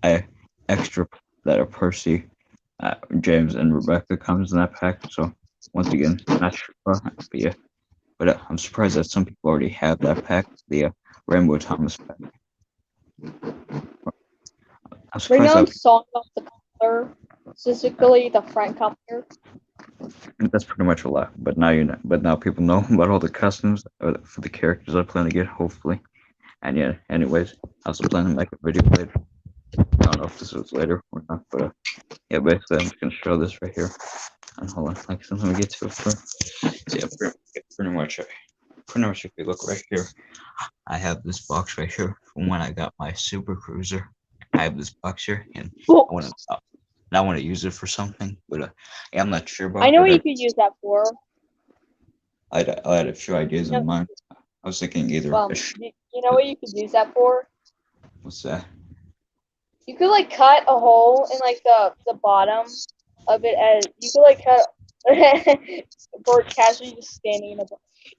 I extra that a Percy, James, and Rebecca comes in that pack. So once again, not sure, but yeah, but I'm surprised that some people already have that pack, the Rainbow Thomas pack. I'm Right surprised now, I'm that song of the color, specifically the front coupler. that's pretty much a lot. But now people know about all the customs for the characters I plan to get, hopefully. And yeah, anyways, I also plan to make a video later. I don't know if this was later or not, but yeah, basically I'm just gonna show this right here. And hold on, like, so let me get to it first. So yeah, pretty much if you look right here, I have this box right here from when I got my Super Cruiser. I have this box here, and I want to use it for something, but yeah, I'm not sure about I know it. what you could use that for. I had a few ideas in mind. I was thinking either You know what you could use that for? what's that? You could like cut a hole in like the bottom of it, as you could like cut. Bert casually just standing in the.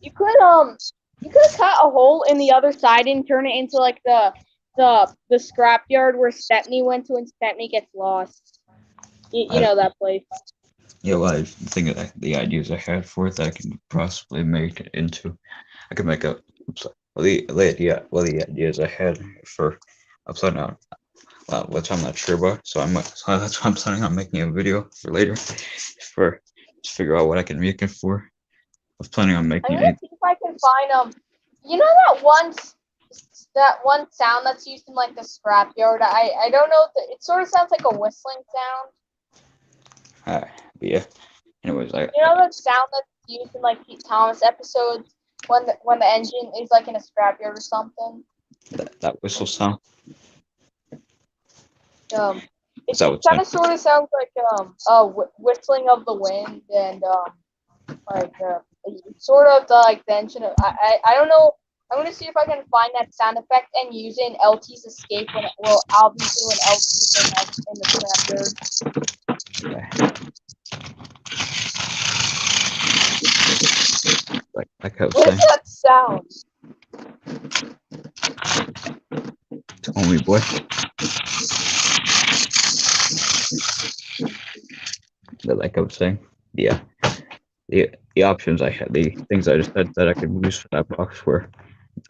You could cut a hole in the other side and turn it into like the scrapyard where Stepney went to when Stepney gets lost. You know that place. Yeah, well, I think that the ideas I had for it that I can possibly make it into. I could make a. Well, the ideas I had for. I'm planning on. Which I'm not sure about, so so that's why I'm planning on making a video for later, for to figure out what I can make it for. I was planning on I'm making gonna it. see if I can find You know that one sound that's used in like the scrapyard. I don't know. It sort of sounds like a whistling sound. But yeah. Anyways, You know that sound that's used in like Pete Thomas episodes when the engine is like in a scrapyard or something. that whistle sound. It That kind of sort of sounds like whistling of the wind and like sort of the engine of I don't know. I'm gonna see if I can find that sound effect and use it in LT's escape when obviously when LT's in the scrapyard. Like I was What is saying, that sound? tell me, boy. But like I was saying, yeah, the options I had, the things I just said that I could use for that box were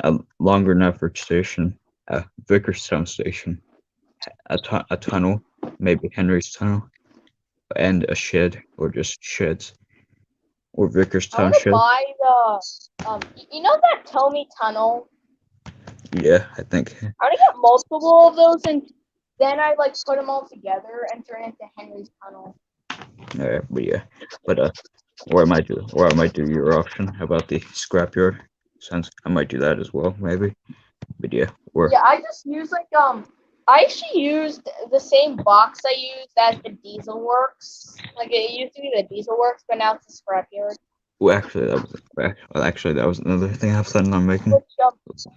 a longer Netford station, a Vickerstown station, a tunnel, maybe Henry's tunnel, and a shed or just sheds or I Vickerstown want to shed. buy the you know that Tommy tunnel. Yeah, I think. I want to get multiple of those and then I like put them all together and turn it into Henry's tunnel. But yeah, but or I might do your option about the scrapyard. Since I might do that as well, maybe. But yeah, or Yeah, I just use I actually used the same box I used as the Diesel Works. Like it used to be the Diesel Works, but now it's the scrapyard. well, actually that was another thing I planned on making. Which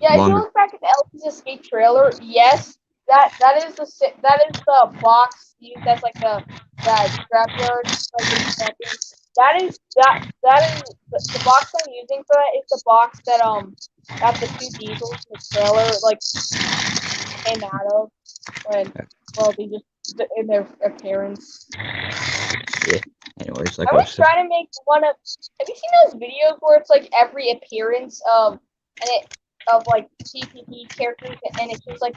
yeah, if you Longer. look back at the LP's Escape trailer, yes, that is the box used as like that scrapyard, like the scrapyard. That is the box I'm using for that is the box that the two diesels in the trailer like came out of when they just in their appearance. Anyways, like I I was was saying, trying to make one of. Have you seen those videos where it's like every appearance of like TPP characters, and it shows like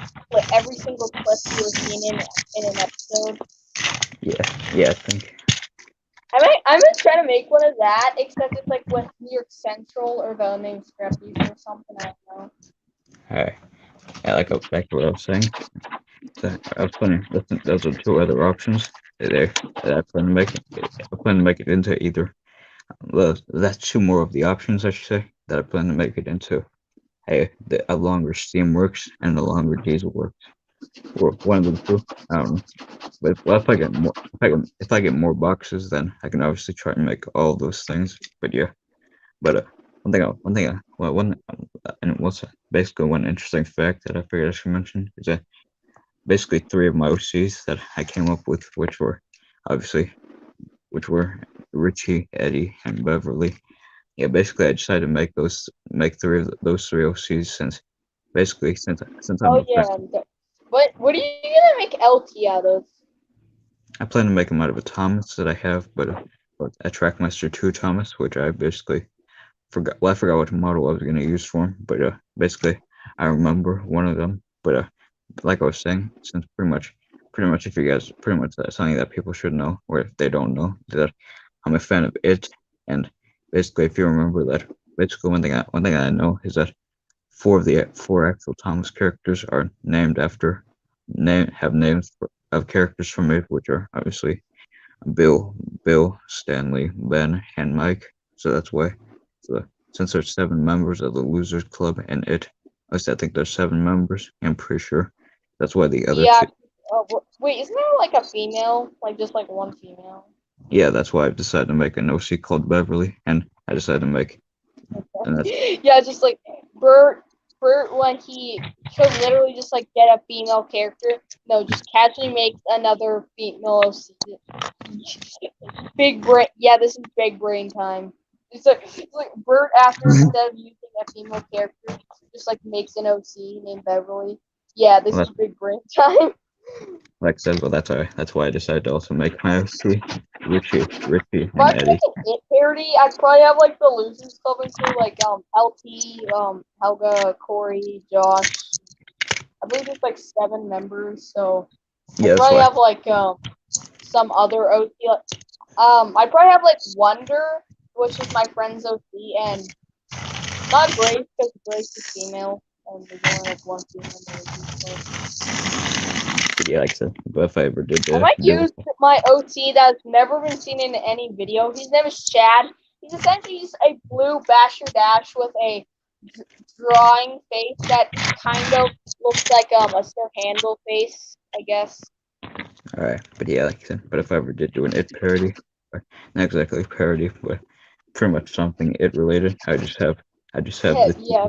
every single clip you were seen in an episode? yeah, I think. I'm gonna try to make one of that, except it's like with New York Central or the name Scrappy or something. I don't know. Alright. Yeah, like back to what I was saying. So I was planning. Those are two other options there that I plan to make. I plan to make it into either. Well, that's two more of the options I should say that I plan to make it into. A longer Steamworks and a longer Diesel Works, or one of the two. I don't know. But well, if I get more, if I get more boxes, then I can obviously try and make all those things. But yeah, but and what's basically one interesting fact that I figured I should mention is that basically three of my OCs that I came up with, which were Richie, Eddie, and Beverly. Yeah, basically I decided to make those three OCs since I'm Oh a fan. yeah. What are you gonna make LT out of? I plan to make them out of a Thomas that I have, but a Trackmaster 2 Thomas, which I basically forgot. Well, I forgot what model I was going to use for him, but basically I remember one of them. But like I was saying, since pretty much, if you guys pretty much that's something that people should know, or if they don't know, that I'm a fan of it. And basically, if you remember that, basically one thing I know is that four actual Thomas characters are named after have names of characters from it, which are obviously Bill, Stanley, Ben, and Mike. So that's why. So since there's 7 members of the Losers Club and it, at least I think there's 7 members. I'm pretty sure that's why the other Yeah. two. Wait, isn't there like a female? Like just like one female? Yeah, that's why I've decided to make an OC called Beverly, and I decided to make. And that's Yeah, just like Bert when he could literally just like get a female character. No, just casually makes another female OC. Big brain. Yeah, this is big brain time. It's like Bert after instead of using a female character, just like makes an OC named Beverly. Yeah, this well, is big brain time. like I said. Well, that's why I decided to also make my OC Richie, If and I could Eddie. make an It parody, I'd probably have like the Losers Club include like LT, Helga, Corey, Josh. I believe it's like 7 members, so Yeah, I'd that's probably why. have like some other OC. I'd probably have like Wonder, which is my friend's OC, and not Grace because Grace is female, and there's only like one female. But yeah, like I said, but if I ever did I might do use my OT that's never been seen in any video. His name is Chad. He's essentially just a blue Basher Dash with a drawing face that kind of looks like a Sir Handle face, I guess. Alright, but yeah, like I said, but if I ever did do an It parody, or not exactly a parody, but pretty much something it related. I just have Yeah, this. yeah.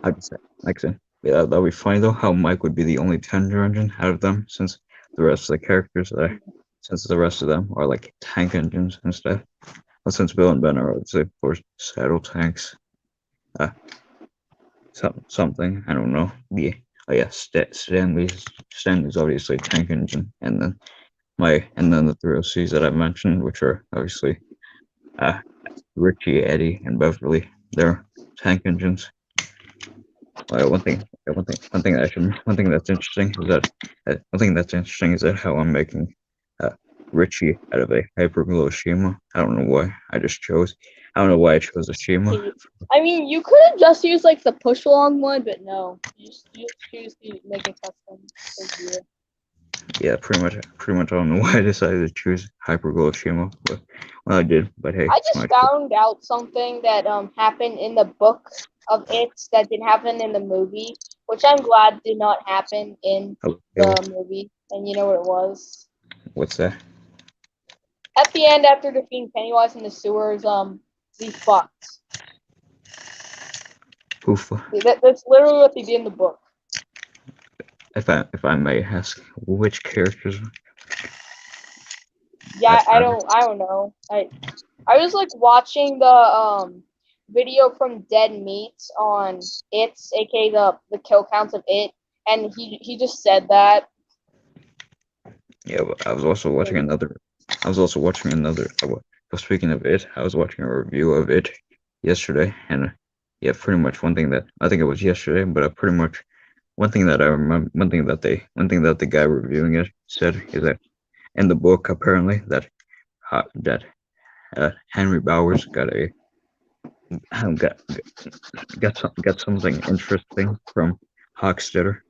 I just like I said, yeah, that'd be funny though. How Mike would be the only tender engine out of them, since the rest of the characters are, since the rest of them are like tank engines and stuff. Well, since Bill and Ben are, I would say, of course, saddle tanks. Something I don't know. The oh yeah, Stanley's obviously a tank engine, and then the 3OCs that I mentioned, which are obviously Richie, Eddie, and Beverly. They're tank engines. One thing that's interesting is that how I'm making Richie out of a hyperglow Shima. I don't know why. I don't know why I chose a Shima. I mean, you could have just used like the push along one, but no, you just choose to make a custom. Yeah, pretty much. I don't know why I decided to choose hyperglow Shima, but well, I did. But hey, I it's my just found out something that happened in the book of it that didn't happen in the movie, which I'm glad did not happen in the movie. And you know what it was? What's that? At the end, after defeating Pennywise in the sewers, they fucked. Poof. That's literally what they did in the book. If I may ask, which characters? Yeah, I don't know. I was like watching the video from Dead Meat on It's, aka the kill counts of It, and he just said that. Yeah, but I was also watching another. Speaking of It, I was watching a review of It yesterday, and yeah, pretty much one thing that I think it was yesterday, but pretty much one thing that I remember, one thing that the guy reviewing it said is that in the book apparently that Henry Bowers got something interesting from Hochstetter.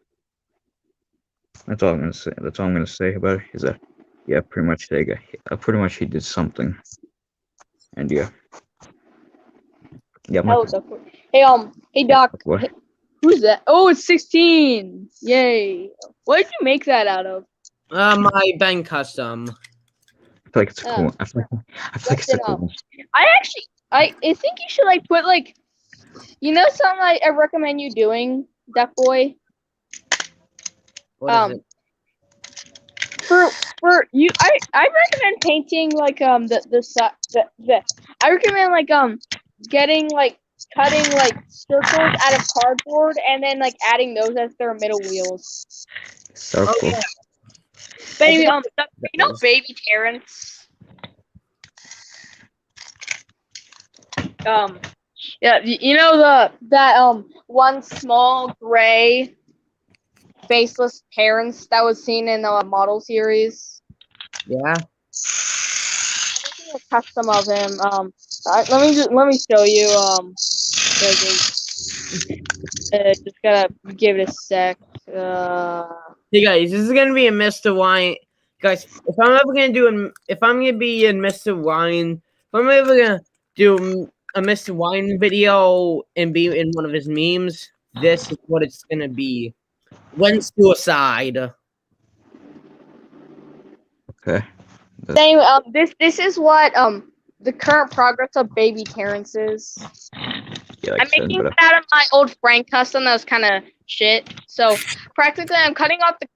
That's all I'm gonna say. That's all I'm gonna say about it. Is that yeah, pretty much he did something, and yeah. Hey Doc. What? Who's that? Oh, it's 16. Yay! What did you make that out of? My Ben custom. I feel like it's a cool. I feel like it's a cool one. I think you should like put like, you know, something I recommend you doing, Duck Boy. What is it? For you, I recommend painting like the I recommend like getting like cutting like circles out of cardboard and then like adding those as their middle wheels. So cool. Yeah. Baby, you know Baby Terrence. Yeah, you know that one small gray faceless Terrence that was seen in the model series. Yeah. A custom of him. Let me show you. Just gotta give it a sec. Hey guys, this is gonna be a Mr. Wine. Guys, if I'm gonna be in Mr. Wine, if I'm ever gonna do a Mr. Wine video and be in one of his memes, this is what it's gonna be. When suicide. Okay. Same. This is what the current progress of Baby Terrence is. Yeah, like I'm making it out of my old Frank custom that was kind of shit. So practically, I'm cutting off the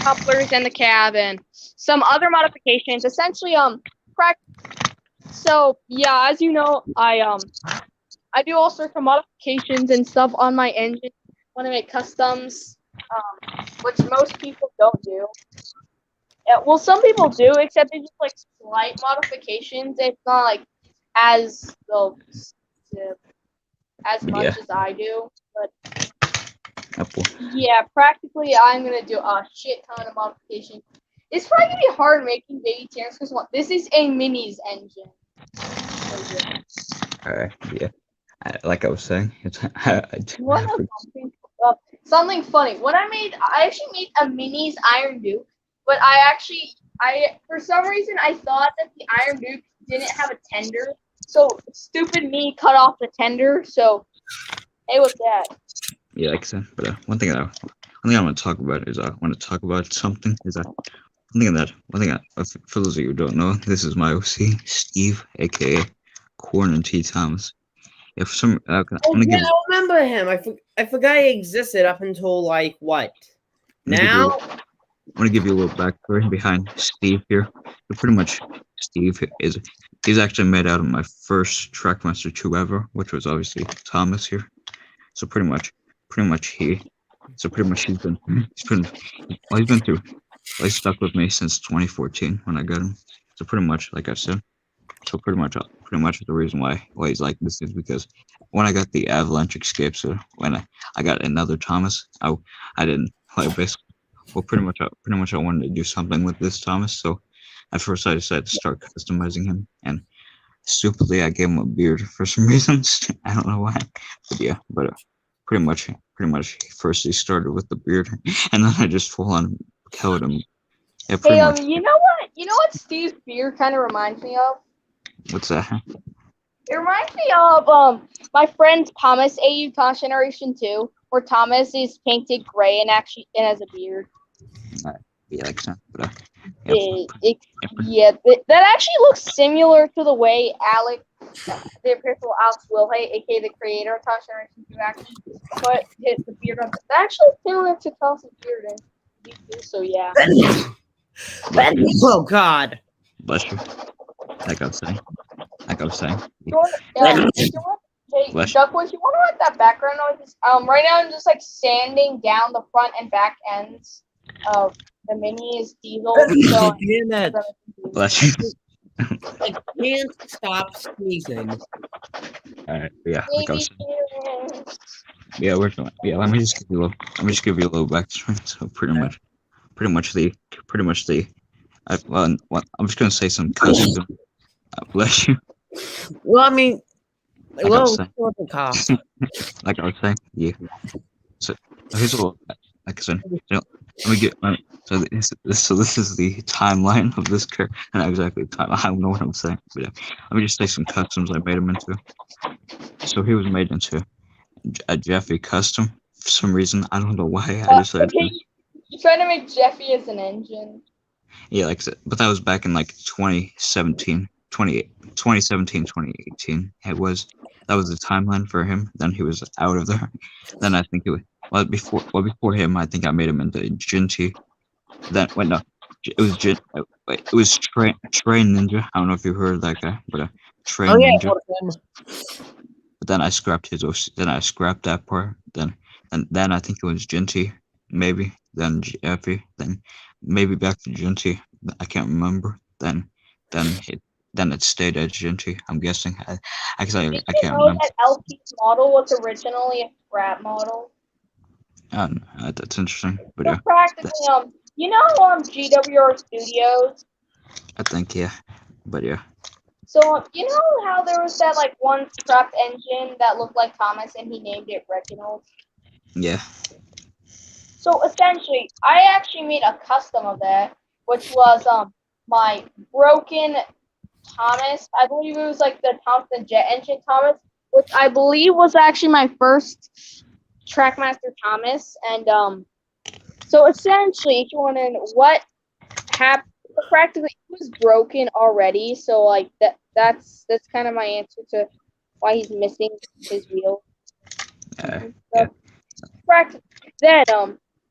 couplers and the cab and some other modifications. Essentially, So yeah, as you know, I do all sorts of modifications and stuff on my engine when I make customs, which most people don't do. Yeah, well, some people do, except they just like slight modifications. It's not like as much as I do, but yeah, practically I'm gonna do a shit ton of modifications. It's probably gonna be hard making Baby Terrence because this is a Minis engine. Alright, yeah. Like I was saying, it's something funny. I actually made a Minis Iron Duke, but I for some reason I thought that the Iron Duke didn't have a tender, so stupid me cut off the tender. So hey, what's that? Yeah, like I said, but one thing I want to talk about is something is that for those of you who don't know, this is my OC, Steve, aka Corn and T. Thomas. If some, I'm Oh gonna yeah, give, I remember him. I forgot he existed up until like what? I'm gonna give you, Now? I'm gonna give you a little backstory behind Steve here. So pretty much, Steve he's actually made out of my first Trackmaster 2 ever, which was obviously Thomas here. So pretty much he's stuck with me since 2014 when I got him. So pretty much, like I said, pretty much the reason why he's like this is because when I got the Avalanche Escape, so when I got another Thomas, I didn't like basically. Well, pretty much I wanted to do something with this Thomas. So at first I decided to start customizing him, and stupidly I gave him a beard for some reasons. I don't know why, but yeah, pretty much first he started with the beard, and then I just full on colored him. Yeah, pretty Hey, much. you know what? You know what Steve's beard kind of reminds me of? What's that? It reminds me of my friend Thomas AU Tosh Generation 2, where Thomas is painted gray and has a beard. Yeah, like that. But, That actually looks similar to the way Alex, the official Alex Wilhite, aka the creator of Tosh Generation 2, actually put the beard on. That actually similar to Thomas's beard, and so yeah. Oh God. Bless you. Like I was saying. Hey, Duckwood, you want to write that background noise? Right now I'm just like sanding down the front and back ends of the Mini's diesel. So Damn it. Bless you. I can't stop sneezing. Alright, yeah, like I was saying. Yeah, we're going. Yeah, let me just give you a little backstory. So pretty much the. I'm just gonna say some custom. Bless you. Well, I mean, Like I well, was saying. what the cost? Like I was saying, yeah. So here's a little. Like I said, let me get. So this is the timeline of this character. Not exactly the time. I don't know what I'm saying, but yeah. Let me just say some customs I made him into. So he was made into a Jeffy custom for some reason. I don't know why I decided. Okay, you trying to make Jeffy as an engine. Yeah, like I said, but that was back in like 2018. That was the timeline for him. Then he was out of there. Then I think before him, I think I made him into Jinty. Then no, it was it was Train Ninja. I don't know if you heard of that guy, but Train Ninja. But then I scrapped then I scrapped that part. Then I think it was Jinty, maybe. Then Jeffy. Then maybe back to Jinty. I can't remember. Then it stayed at Jinty. I'm guessing. I can't remember. That LP's model was originally a scrap model. That's interesting. But so yeah. Practically, GWR Studios. I think yeah. But yeah. So you know how there was that like one scrap engine that looked like Thomas and he named it Reginald? Yeah. So essentially, I actually made a custom of that, which was my broken Thomas. I believe it was like the Thompson jet engine Thomas, which I believe was actually my first Trackmaster Thomas. And so essentially, if you want to know what happened, practically it was broken already. So like that's kind of my answer to why he's missing his wheel. Yeah. Then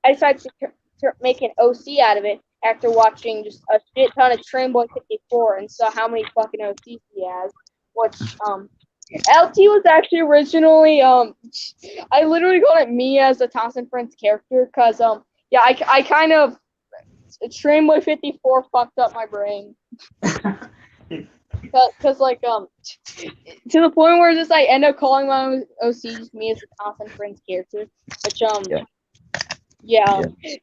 I decided to make an OC out of it after watching just a shit ton of Train Boy 54 and saw how many fucking OCs he has. Which LT was actually originally I literally called it me as a Thompson Friends character because yeah I kind of Train Boy 54 fucked up my brain. Cause like to the point where just I end up calling my OCs me as a Thompson Friends character, which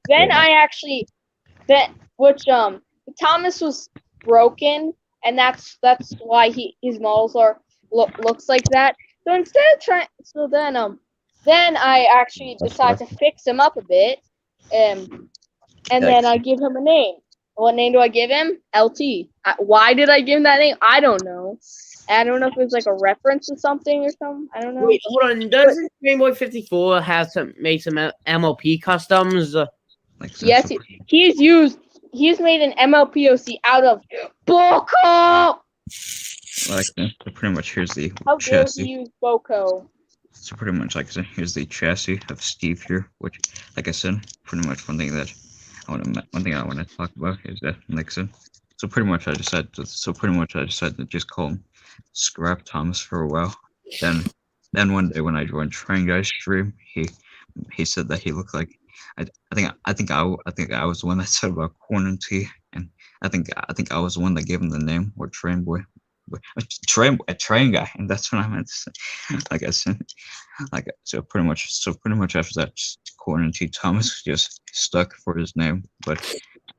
Then I actually Thomas was broken, and that's why his models are looks like that. So instead of then I actually decided to fix him up a bit, and then I give him a name. What name do I give him? LT. Why did I give him that name? I don't know. I don't know if it was like a reference to something or something. I don't know. Wait, hold on. Doesn't Game Boy 54 have make some MOP customs? Yes, he's used he's made an MLPOC out of Boko. Like so pretty much here's the How dare he chassis. use Boko? So pretty much like I said, here's the chassis of Steve here, which like I said, pretty much one thing I want to talk about is that like I said. So pretty much I decided to just call him Scrap Thomas for a while. Then one day when I joined Train Guy's stream, he said that he looked like I think I was the one that said about corn and tea, and I think I was the one that gave him the name or Train Boy. A train guy, and that's what I meant to say. Like I said, so pretty much after that, Corn and Tea Thomas just stuck for his name, but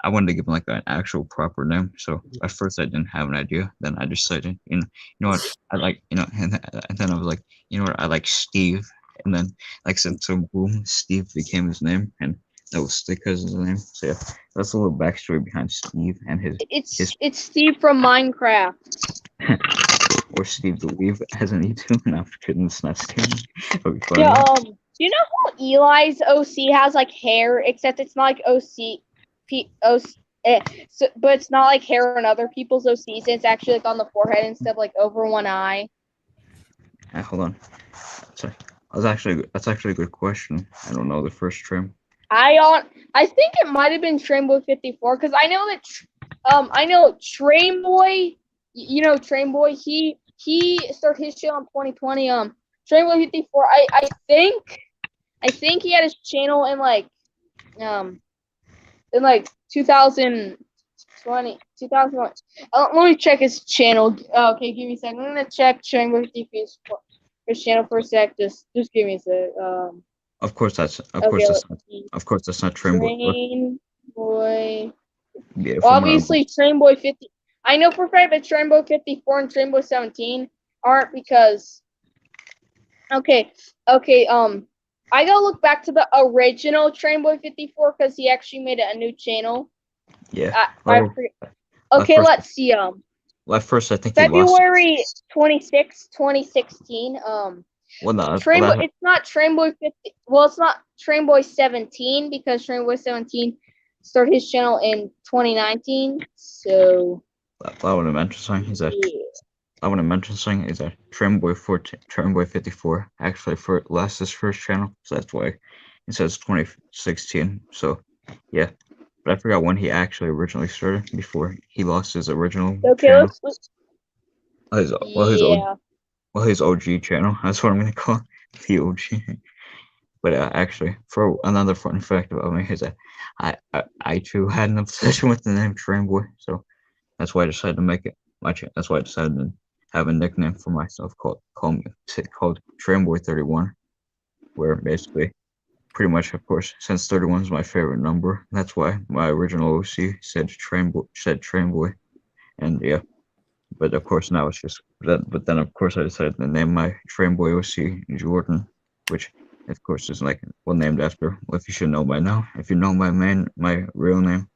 I wanted to give him like an actual proper name. So at first I didn't have an idea. Then I decided, you know what, I like, and then I was like, you know what, I like Steve, and then like I said, so boom, Steve became his name, and that will stick as his name. So yeah, that's a little backstory behind Steve and his It's Steve from Minecraft. or Steve the Weave as an E2. No, I'm kidding. It's not Steve. That'd be funny. Yeah. Do you know how Eli's OC has like hair, except it's not like but it's not like hair on other people's OCs. It's actually like on the forehead instead of like over one eye. Hold on. Sorry. That's actually a good question. I don't know the first trim. I think it might have been Trainboy 54 because I know that Trainboy, you know Trainboy, he started his channel in 2020. Trainboy 54. I think he had his channel in like 2020. Let me check his channel. Okay, give me a second. I'm gonna check Trainboy 54 his channel for a sec. Just give me a sec. Of course that's not Trainboy. Trainboy. Yeah, Obviously, Trainboy 50. I know for a fact that Trainboy 54 and Trainboy 17 aren't because. Okay. I gotta look back to the original Trainboy 54 because he actually made a new channel. Yeah. Okay, let's see. Well, at first I think February 26, 2016. Well, no, Trainboy. It's not Trainboy 50. Well, it's not Trainboy 17 because Trainboy 17 started his channel in 2019. So. I want to mention something is that Trainboy 54 actually lost his first channel, so that's why it says 2016. So yeah, but I forgot when he actually originally started before he lost his original channel. His OG channel. That's what I'm gonna call it, the OG. But actually, for another fun fact about me is that I too had an obsession with the name Trainboy, so that's why I decided to make it my channel. That's why I decided to have a nickname for myself called Trainboy 31, where basically, pretty much, of course, since 31 is my favorite number, that's why my original OC said Trainboy, and yeah. But of course now it's just but then of course I decided to name my Trainboy OC Jordan, which of course is named after. Well, if you should know by now, if you know my real name,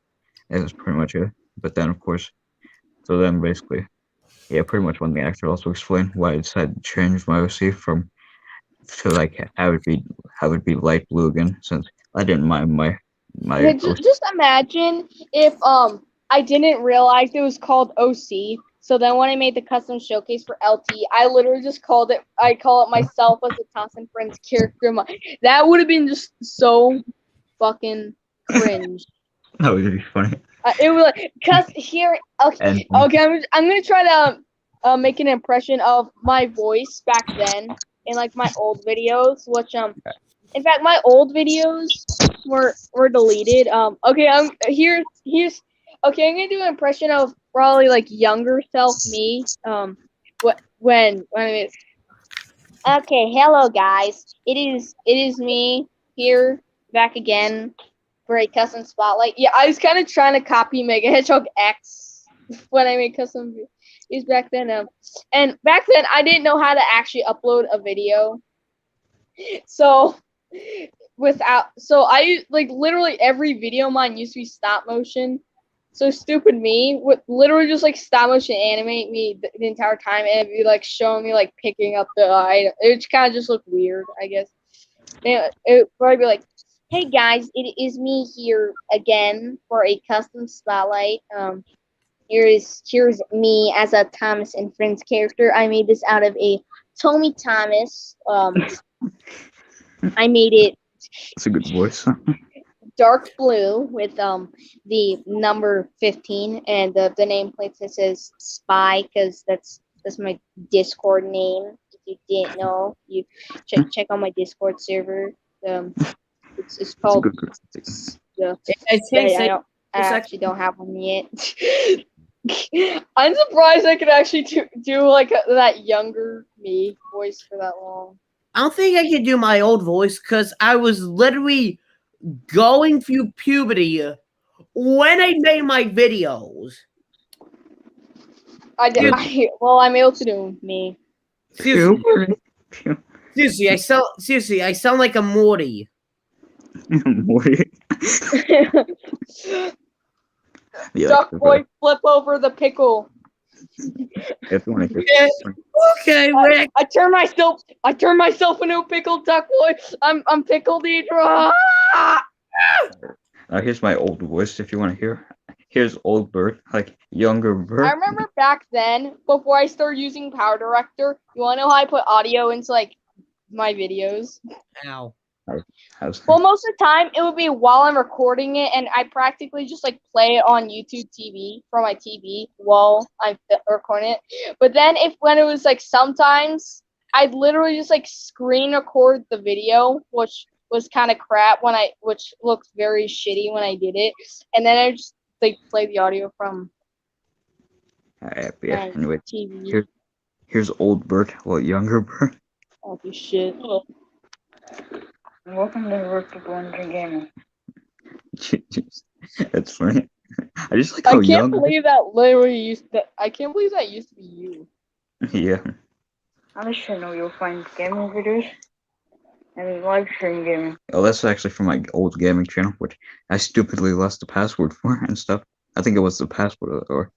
that's pretty much it. But then of course, so then basically, yeah, pretty much one thing I could also explain why I decided to change my OC to have it be light blue again, since I didn't mind my Yeah, just imagine if I didn't realize it was called OC. So then when I made the custom showcase for LT, I literally just call it myself as a Thompson Friends character. That would have been just so fucking cringe. That would be funny. It was cause here. Okay, I'm gonna try to make an impression of my voice back then in my old videos, which in fact my old videos were deleted. Okay, here's okay. I'm gonna do an impression of probably younger self me. When I mean. Okay, hello guys. It is me here back again for a custom spotlight. Yeah, I was kind of trying to copy Mega Hedgehog X when I made custom videos back then. And back then I didn't know how to actually upload a video. So I literally every video of mine used to be stop motion. So stupid me would literally just stop motion animate me the entire time, and it'd be showing me picking up the item. It kind of just looked weird, I guess. And it would probably be Hey guys, it is me here again for a custom spotlight. Here's me as a Thomas and Friends character. I made this out of a Tommy Thomas. I made it That's a good voice. dark blue with the number 15 and the nameplate that says Spy because that's my Discord name. If you didn't know, you check on my Discord server. It's It's a called good graphic. the I I actually don't have one yet. I'm surprised I could actually do like that younger me voice for that long. I don't think I can do my old voice because I was literally going through puberty when I made my videos. I'm able to do me. Seriously, I sound like a Morty. Morty. Yeah, Duck boy, flip over the pickle. if you want to Yeah. Okay, Rick. I turn myself into a pickle, duck boy. I'm pickled eater. here's my old voice if you want to hear. Here's old Bert, like younger Bert. I remember back then, before I started using Power Director, you wanna know how I put audio into like my videos? Ow. Well, most of the time it would be while I'm recording it, and I practically just like play it on YouTube TV from my TV while I'm recording it. But then when it was like sometimes I'd literally just like screen record the video, which was kind of crap which looked very shitty when I did it, and then I just like play the audio from yeah. my Anyway, TV. here's old Bert, well, younger Bert. Oh, this shit. Welcome to Virtual Blunder Gaming. That's funny. I just like how I can't young. believe that literally I can't believe that used to be you. Yeah. On this channel, you'll find gaming videos and live stream gaming. Oh, that's actually from my old gaming channel, which I stupidly lost the password for and stuff. I think it was the password, or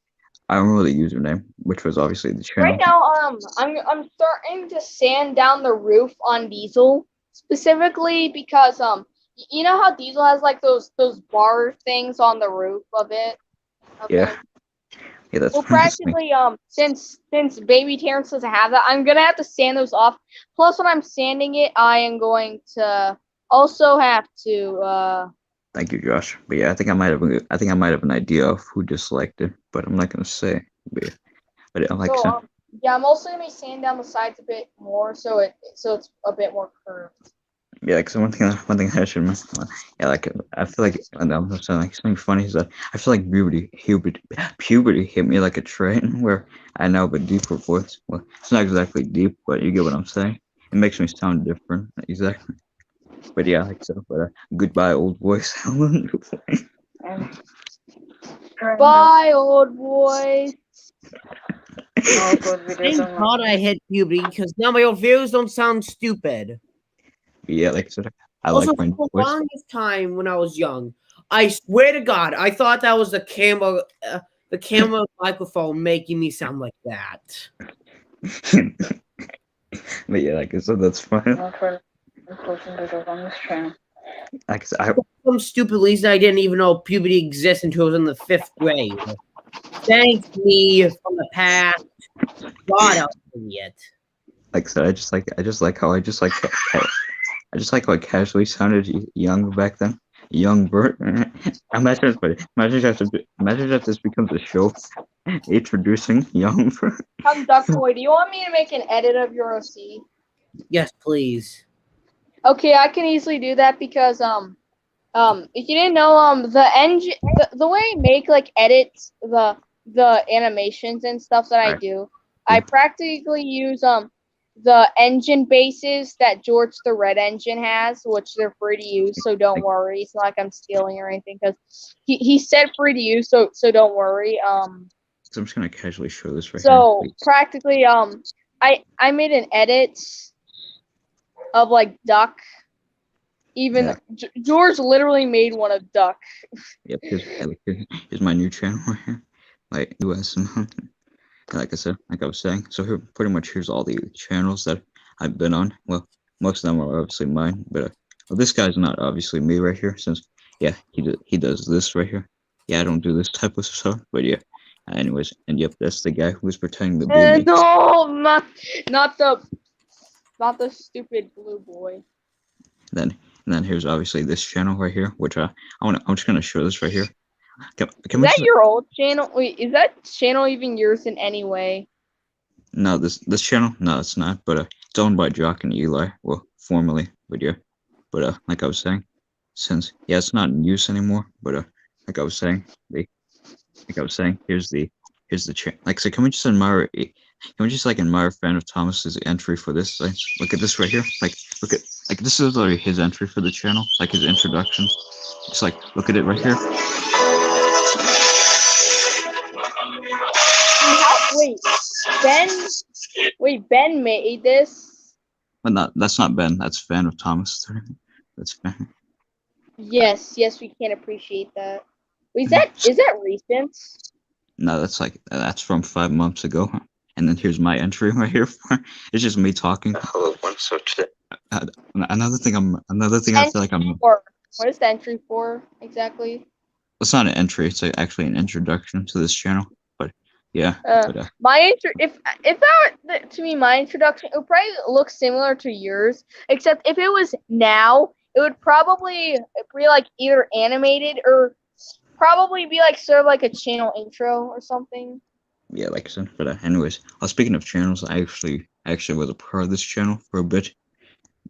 I remember the username, which was obviously the channel. Right now, I'm starting to sand down the roof on Diesel, specifically because you know how Diesel has like those bar things on the roof of it. Yeah. Yeah, that's Well, funny. practically, since Baby Terrence doesn't have that, I'm gonna have to sand those off. Plus, when I'm sanding it, I am going to also have to. Thank you, Josh. But yeah, I think I might have an idea of who disliked it, but I'm not gonna say. But I like So, some. yeah, I'm also gonna be sanding down the sides a bit more, so it's a bit more curved. Yeah, like so one thing I should mention. Yeah, like I feel like I'm saying like something funny is that I feel like puberty hit me like a train where I now have a deeper voice. Well, it's not exactly deep, but you get what I'm saying. It makes me sound different, exactly. But yeah, like so. But goodbye, old voice. And Bye, old boy. I'll upload videos Thank on God I hit puberty because now my old videos don't sound stupid. Yeah, like so. I Also, like my for the voice. longest time when I was young, I swear to God, I thought that was the camera microphone making me sound like that. But yeah, like so that's fine. I'll try to post some videos on this channel. Like so I Some stupid reason I didn't even know puberty exists until I was in the 5th grade. Thanks me from the past. God, I was an idiot. like so I just like how I casually sounded young back then. Young Bert. Imagine if this becomes a show introducing young Bert. Duck boy, do you want me to make an edit of your OC? Yes, please. Okay, I can easily do that because if you didn't know, the engine, the way I make like edits the animations and stuff that I Right. do, I practically use the engine bases that George the Red Engine has, which they're free to use, so don't worry. It's not like I'm stealing or anything because he said free to use, so don't worry. So I'm just gonna casually show this right So here. practically, I made an edit of like Duck. Even Yeah. George literally made one of Duck. Yep, here's my new channel right here. Like US and like I said, like I was saying. So here pretty much here's all the channels that I've been on. Well, most of them are obviously mine, but Well, this guy's not obviously me right here, since yeah, he does this right here. Yeah, I don't do this type of stuff, but yeah. Anyways, and yep, that's the guy who's pretending to be me. No, not the stupid blue boy. And then here's obviously this channel right here, which I'm just gonna show this right here. Can Is we that just- your old channel? Wait, is that channel even yours in any way? No, this channel, no, it's not. But it's owned by Jock and Eli. Well, formerly, but yeah. But like I was saying, since yeah, it's not in use anymore. But like I was saying, here's the like. So can we just admire? Can we just like admire Fan of Thomas's entry for this? Like, look at this right here. Like, look at like this is literally his entry for the channel, like his introduction. Just like look at it right here. Ben made this. But that's not Ben. That's Fan of Thomas. That's Fan. Yes, we can appreciate that. Wait, is that recent? No, that's from 5 months ago. And then here's my entry right here. It's just me talking. Hello, another thing I feel like I'm. What is the entry for exactly? It's not an entry. It's actually an introduction to this channel. But yeah. My if that were to me, my introduction, it would probably look similar to yours, except if it was now, it would probably be like either animated or probably be like sort of like a channel intro or something. Yeah, like I said. But anyways, speaking of channels, I actually was a part of this channel for a bit,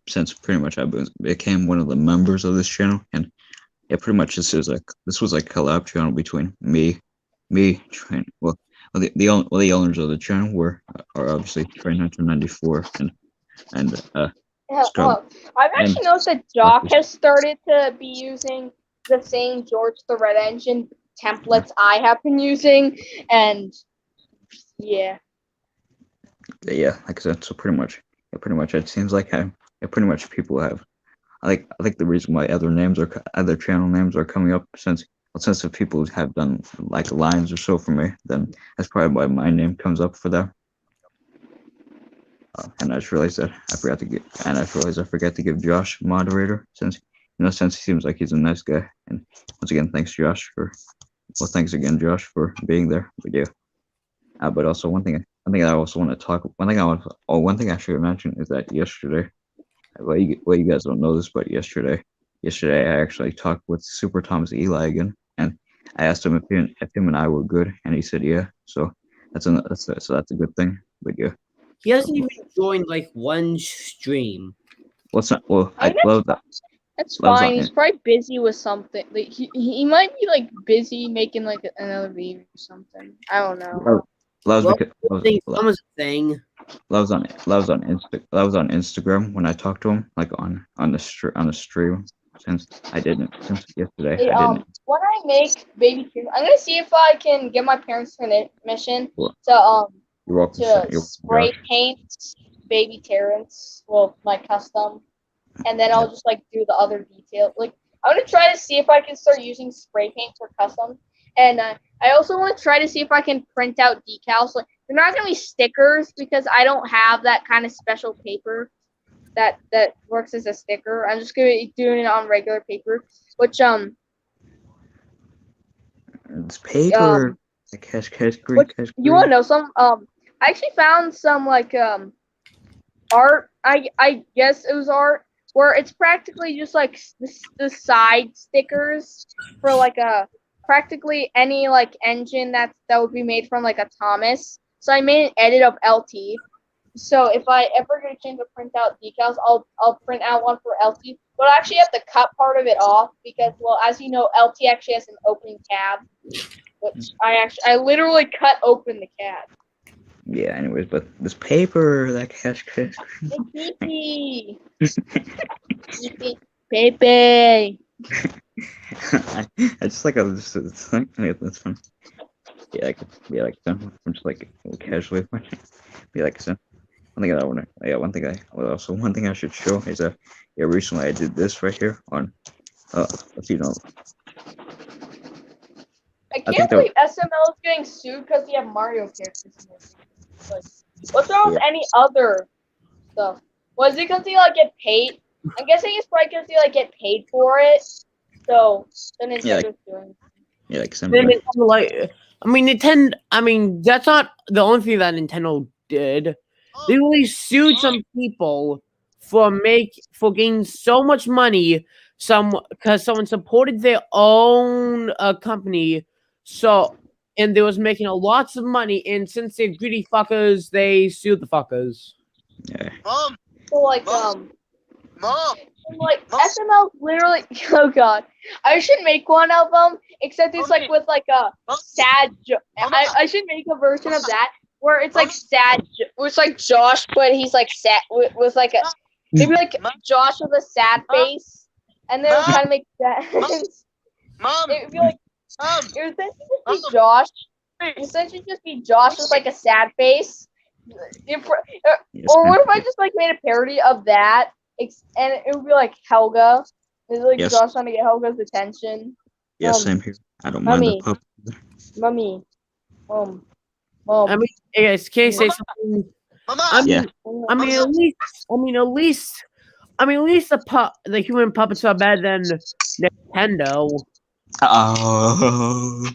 since pretty much I became one of the members of this channel, and yeah, pretty much this was a collab channel between me, the owners of the channel are obviously Train1994 and I've actually noticed that Jock has started to be using the same George the Red Engine templates I have been using, and yeah, like I said, so pretty much it seems like pretty much people have. I think the reason why other channel names are coming up, since if people have done like lines or so for me, then that's probably why my name comes up for them. And I just realized that I forgot to give Josh moderator, since he seems like he's a nice guy. And once again, thanks Josh for being there. But yeah. But also one thing I also want to talk. One thing I should mention is that yesterday, well, you guys don't know this, but yesterday I actually talked with Super Thomas Eli again, and I asked him if him and I were good, and he said yeah. So that's a good thing. But yeah. He hasn't even joined like one stream. Well, it's not. Well, I love that. That's fine. He's probably busy with something. Like he might be like busy making like another video or something. I don't know. Love's on Instagram when I talked to him, like on the stream. Since yesterday, I didn't. When I make baby Terrence, I'm gonna see if I can get my parents' permission to You're welcome. to spray paint baby Terrence, well, my custom, and then I'll just like do the other details. Like I'm gonna try to see if I can start using spray paint for custom, and I also want to try to see if I can print out decals. Like they're not gonna be stickers because I don't have that kind of special paper that works as a sticker. I'm just gonna be doing it on regular paper, which it's paper. Cash green. You want to know some? I actually found some like art. I guess it was art where it's practically just like the side stickers for like practically any like engine that would be made from like a Thomas. So I made an edit of LT. So if I ever get a chance to print out decals, I'll print out one for LT. But I actually have to cut part of it off because, well, as you know, LT actually has an opening cab, which I literally cut open the cab. Yeah. Anyways, but this paper, that cash. Pepe. Pepe. I just like how this is like that's fun. Yeah, I could be like fun. I'm just like casually be like so. One thing I should show is recently I did this right here on if you know. I can't believe SML is getting sued because they have Mario characters in this. Like, what's wrong with any other stuff? Was it because they like get paid? I'm guessing it's probably because you like get paid for it. So Nintendo's Yeah. doing. Yeah, like some. Then Nintendo, like, I mean, Nintendo. I mean, that's not the only thing that Nintendo did. They really sued some people for getting so much money. Because someone supported their own company, and they was making lots of money. And since they're greedy fuckers, they sued the fuckers. Yeah. Mom, So like Mom. like SML literally. Oh god, I should make one of them. Except it's like Mommy. with like a sad. Mama. I should make a version of that where it's like sad. Where it's like Josh, but he's like sad with like a maybe like Josh with a sad face, and then it would kind of make sense. Mom, It would be like Mom. it would essentially just be Josh. It would essentially just be Josh with like a sad face. Yes, Or ma'am. what if I just like made a parody of that, and it would be like Helga. It's like Yes. Josh trying to get Helga's attention. Yeah, same here. I don't mind the Mummy. pup. Mummy, mom. I mean, hey guys, can you say something? Mama. I mean, Yeah. I mean, at least the human puppets are better than Nintendo. Oh.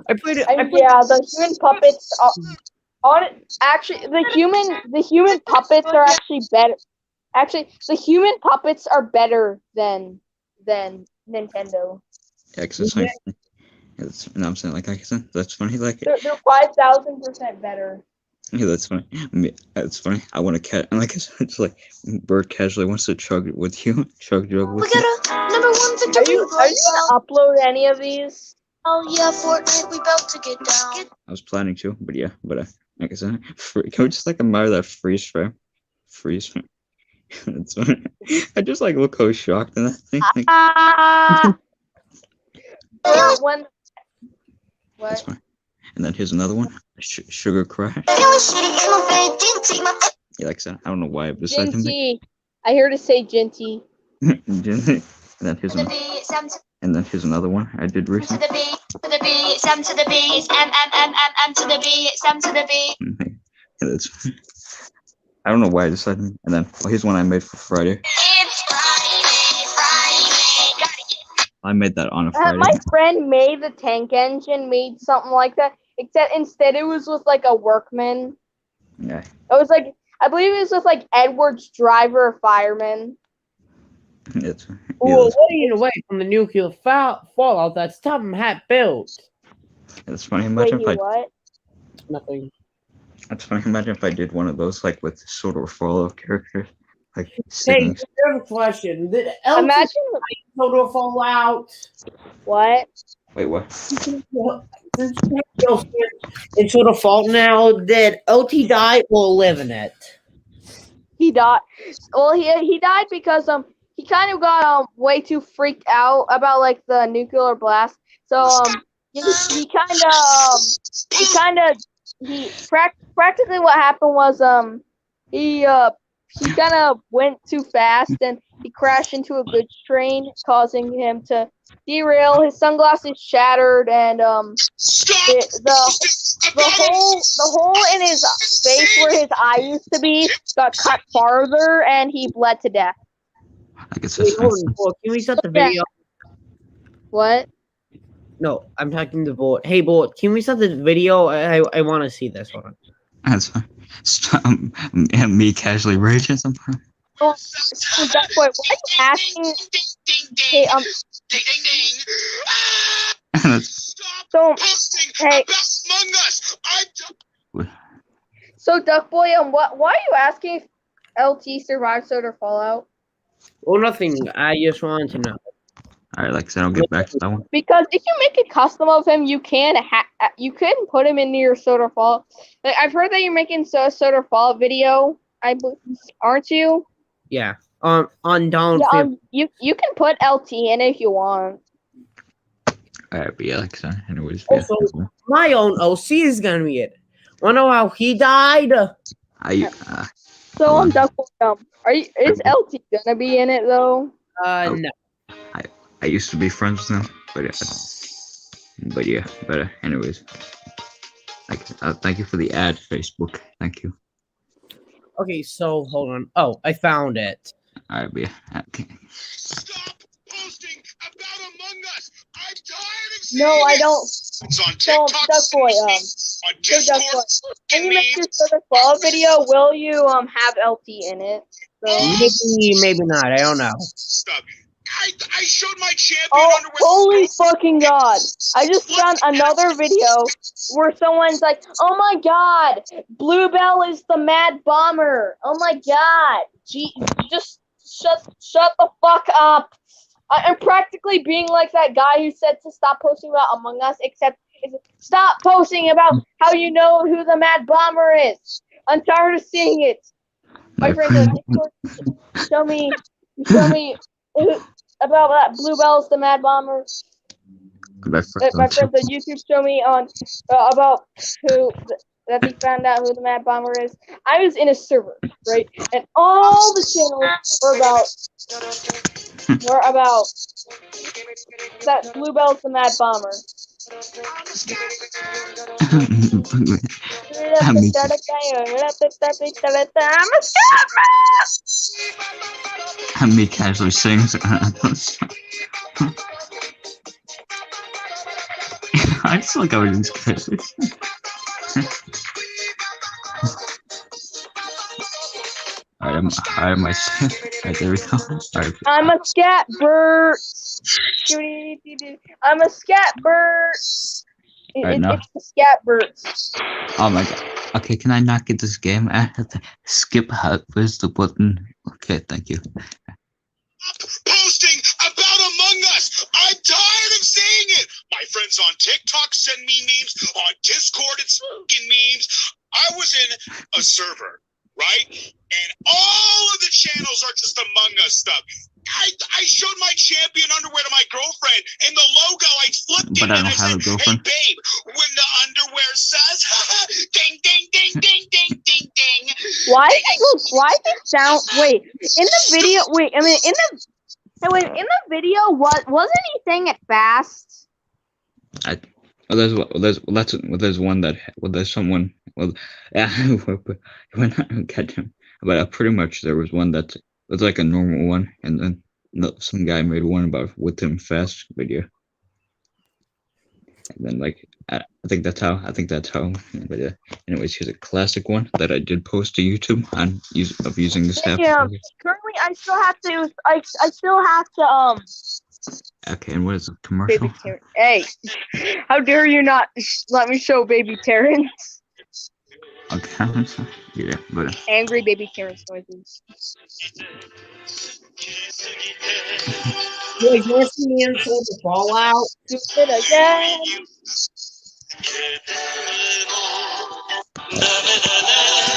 I played it. Yeah, the human puppets are actually the human puppets are actually better. Actually, the human puppets are better than Nintendo. Yeah, 'cause it's like, no, I'm saying like I said, that's funny. Like, They're 5,000% better. yeah, that's funny. That's funny. I want to cat, and like I said, it's like Bird casually wants to chug with you, chug jug with you. a number one Are victory. you gonna upload any of these? Oh yeah, Fortnite, we about to get down. I was planning to, but yeah, like I said, can we just like admire that freeze frame? Freeze frame. That's funny. I just like look how shocked in that thing. Like, When that's what? fine. And then here's another one, Sugar Crash. Yeah, like I said, I don't know why, but it's like Jinty. I heard it say Jinty. and then here's another one I did recently. Sam to the B, it's M to the B, it's M to the B. Yeah, that's. I don't know why I decided. And then here's one I made for Friday. It's Friday, gotta get I made that on a Friday. My friend made the tank engine, made something like that, except instead it was with like a workman. Yeah. It was like, I believe it was with like Edward's driver fireman. It's. Well, Yeah, what are you away from the nuclear fallout that's Tom had built? that's funny. Wait, Imagine if I. what? Nothing. That's funny. Imagine if I did one of those like with sort of Fallout characters, like Hey, sitting. here's a question. Did LT Imagine Total Fallout? what? Wait, what? In Total Fallout now, did LT die or live in it? He died. Well, he died because he kind of got way too freaked out about like the nuclear blast. So practically what happened was he kind of went too fast and he crashed into a goods train, causing him to derail. His sunglasses shattered, and the hole in his face where his eye used to be got cut farther, and he bled to death. I guess Wait, that's. hold on, Bolt, can we start the Yeah. video? What? No, I'm talking to Bolt. Hey, Bolt, can we start the video? I want to see this one. That's fine. Me casually raging sometimes. So that boy, why are you asking? Hey, Ding, ding, ding. That's. So Hey. hey, so Duck Boy, why are you asking if LT survived Soda Fallout? Well, nothing. I just wanted to know. All right, like I said, I'll get back to that one. Because if you make a custom of him, you can put him into your Soda Fallout. Like, I've heard that you're making a Soda Fallout video. Aren't you? Yeah. On Donald Yeah, Trump. you can put LT in if you want. All right, but yeah, like I said, anyways. Yeah, Also, that's fine. my own OC is gonna be it. Wanna know how he died? So Duck Boy, is LT gonna be in it though? No. I used to be friends with him, but anyways, like, thank you for the ad, Facebook. Thank you. Okay, so hold on. Oh, I found it. Alright, yeah. Okay. Stop posting about Among Us. I'm tired of seeing No, I it. don't. It's on Don't, TikTok, Duck Boy. on So Duck Discord, Boy, when you make memes. your Circus Ball video, will you have LT in it? So. Maybe not. I don't know. Stuff. I showed my champion Oh, underwear. holy fucking god! I just found another video where someone's like, "Oh my god, Bluebell is the Mad Bomber." Oh my god, gee, just shut the fuck up. I'm practically being like that guy who said to stop posting about Among Us, except stop posting about how you know who the Mad Bomber is. I'm tired of seeing it. My friends on Discord, show me who, about that Bluebell's the Mad Bomber. My friends on YouTube show me on about who that they found out who the Mad Bomber is. I was in a server, right, and all the channels were about that Bluebell's the Mad Bomber. I'm a How many casually sings? I just like how it is casually. Alright, there we go. Alright. I'm a scat bird. I'm a scat bird. No. It's the scat birds. Oh my god. Okay, can I not get this game? I have to skip out. Where's the button? Okay, thank you. Posting about Among Us. I'm tired of seeing it. My friends on TikTok send me memes. On Discord, it's fucking memes. I was in a server, right? And all of the channels are just Among Us stuff. I showed my champion underwear to my girlfriend, and the logo, I flipped it, But I and don't I have said, a girlfriend. "Hey, babe, when the underwear says, ding, ding, ding, ding, ding, ding, ding." Why did it sound? Wait, in the video. Wait, I mean, in the video, wasn't he saying it fast? There's one that there's someone yeah when I catch him, but pretty much there was one that was like a normal one, and then some guy made one about with him fast video, and then like I think that's how. But anyways, here's a classic one that I did post to YouTube on using this app. Yeah. Currently, I still have to. Okay, and what is the commercial? Baby Terrence. Hey, how dare you not let me show Baby Terrence? Okay, yeah, but Angry Baby Terrence noises. You like want to see me inside the Fallout? Do it again.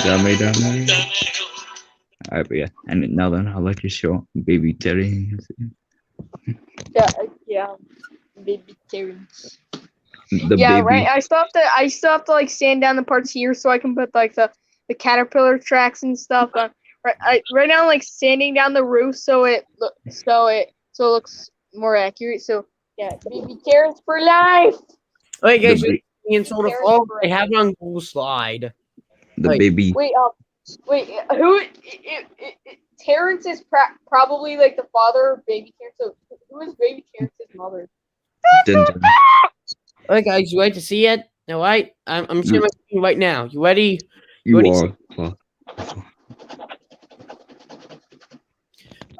Dummy. Alright, but yeah, and now then I'll let you show Baby Terry. Yeah, Baby Terrence. The Yeah, baby. right. I still have to like sand down the parts here so I can put like the caterpillar tracks and stuff on. Right now I'm like sanding down the roof so it looks more accurate. So yeah, Baby Terrence for life. Wait, guys, The you in sort of Fallout? I have it on Google Slide. The Wait. baby. Wait, who? Terrence is probably like the father of Baby Terrence. So who is Baby Terrence's mother? Dun-dun. Alright, guys, you ready to see it? All right, I'm sharing my screen right now. You ready? You Ready? are.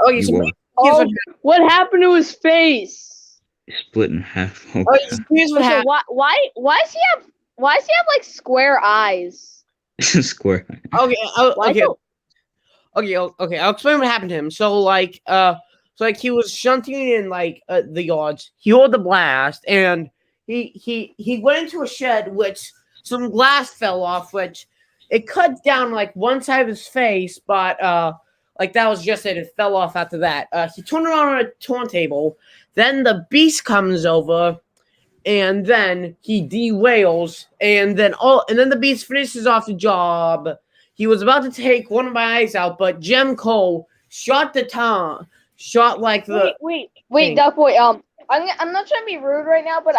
Okay, so You are Oh, what happened to his face? split in half. oh, Okay. here's what So happened. why does he have like square eyes? Square. Okay, Why okay, don't- okay. I'll explain what happened to him. So he was shunting in like the yards. He heard the blast, and he went into a shed, which some glass fell off, which it cut down like one side of his face, but like that was just it. It fell off after that. He turned around on a turntable. Then the beast comes over, and then he derails, and then the beast finishes off the job. He was about to take one of my eyes out, but Jem Cole shot the tongue, shot like the. Wait, thing. Duck Boy. I'm not trying to be rude right now, but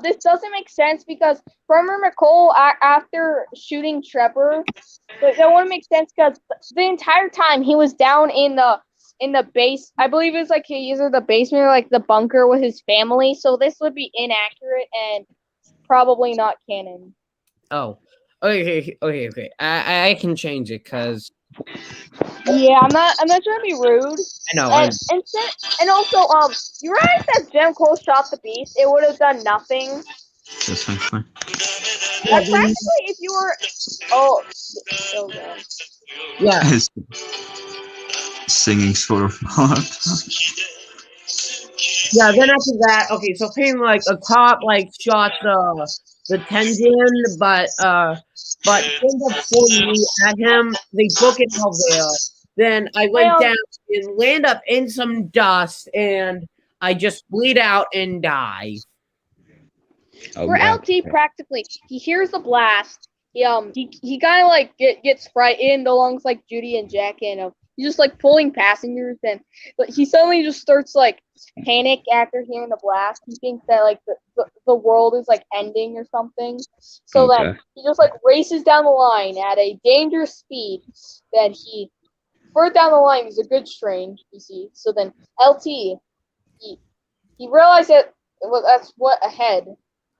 this doesn't make sense because Farmer McCole after shooting Trevor, that wouldn't make sense because the entire time he was down in the in the base. I believe it's like he's in the basement or like the bunker with his family. So this would be inaccurate and probably not canon. Oh, okay. I can change it because Yeah, I'm not trying to be rude. I know. I know. And also, you realize that Jim Cole shot the beast, it would have done nothing. That's fine. Practically, if you were, oh god. Yeah. Singing sort of. Yeah, then after that, okay, so Pain like a cop like shot the Tenjin, but end up shooting me at him. They book it out there. Then I went down and land up in some dust, and I just bleed out and die. Oh, For God. LT, practically, he hears the blast. He kind of like gets frightened alongside Judy and Jack, and he's just like pulling passengers, and but he suddenly just starts like panic after hearing the blast. He thinks that like the world is like ending or something. So Okay. then he just like races down the line at a dangerous speed. Then he further down the line is a good train, you see. So then LT he realized that that's what ahead,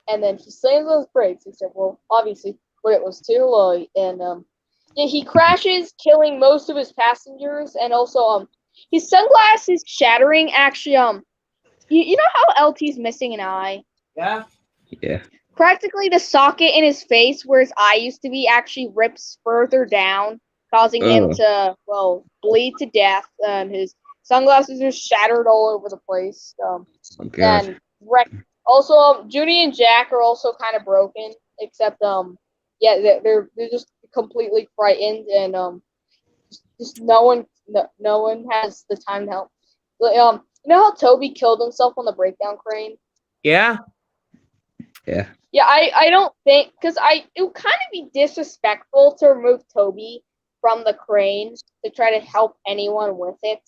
and then he slams on his brakes. He said, "Well, obviously, but it was too late." And yeah, he crashes, killing most of his passengers, and also his sunglasses shattering. Actually, you know how LT's missing an eye? Yeah. Yeah. Practically, the socket in his face where his eye used to be actually rips further down, causing him to bleed to death. And his sunglasses are shattered all over the place. Oh, God. And also, Judy and Jack are also kind of broken, except yeah, they're just completely frightened, and just no one has the time to help. But, you know how Toby killed himself on the breakdown crane? Yeah. Yeah. Yeah, I don't think, because it would kind of be disrespectful to remove Toby from the crane to try to help anyone with it.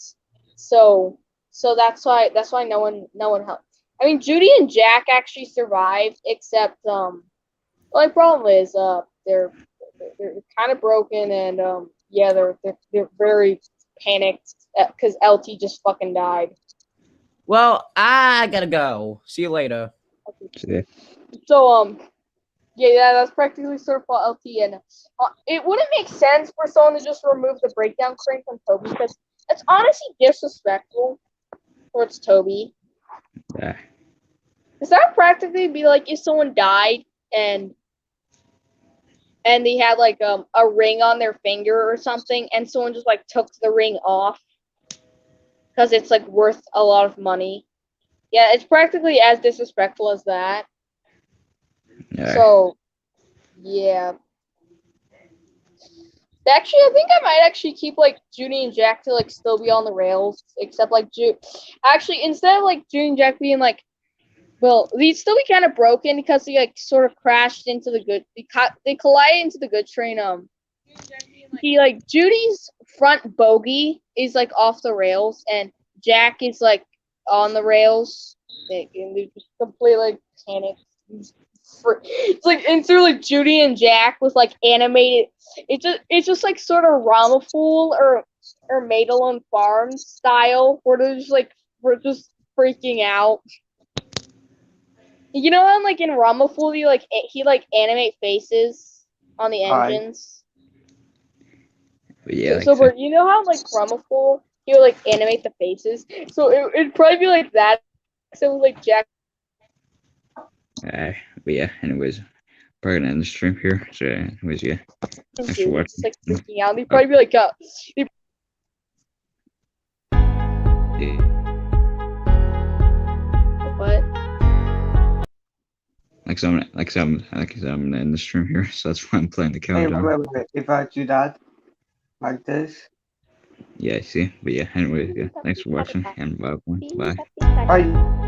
So that's why no one helped. I mean, Judy and Jack actually survived, except the only problem is they're kind of broken, and yeah, they're very panicked because LT just fucking died. Well, I gotta go. See you later. Yeah. So yeah, that's practically sort of for LT, and it wouldn't make sense for someone to just remove the breakdown crane from Toby, because it's honestly disrespectful towards Toby. Yeah. Because that would practically be like if someone died and they had like a ring on their finger or something, and someone just like took the ring off because it's like worth a lot of money. Yeah, it's practically as disrespectful as that. Yeah. So, yeah. Actually, I think I might actually keep like Judy and Jack to like still be on the rails, except like actually, instead of like Judy and Jack being like, well, they'd still be kind of broken because they like sort of crashed into the good. They collided into the good train. Judy's front bogie is like off the rails, and Jack is like on the rails. And they're just completely panicked. It's like into like Judy and Jack with like animated. It's just like sort of Ramafool or Madelon Farms style, where they're just like we're just freaking out. You know how like in Ramafool he animate faces on the engines. But yeah. So you know how like Ramafool he would like animate the faces. So it'd probably be like that. So like Jack. But yeah. Anyways, probably gonna end the stream here. So anyways, yeah. Thanks for watching. Just like freaking out. They'd probably be like Yeah. what? Like I'm gonna end the stream here, so that's why I'm playing the Hey, countdown. wait, if I do that, like this, Yeah, see. But yeah, anyways, yeah. Thanks for watching, and bye. Bye. bye.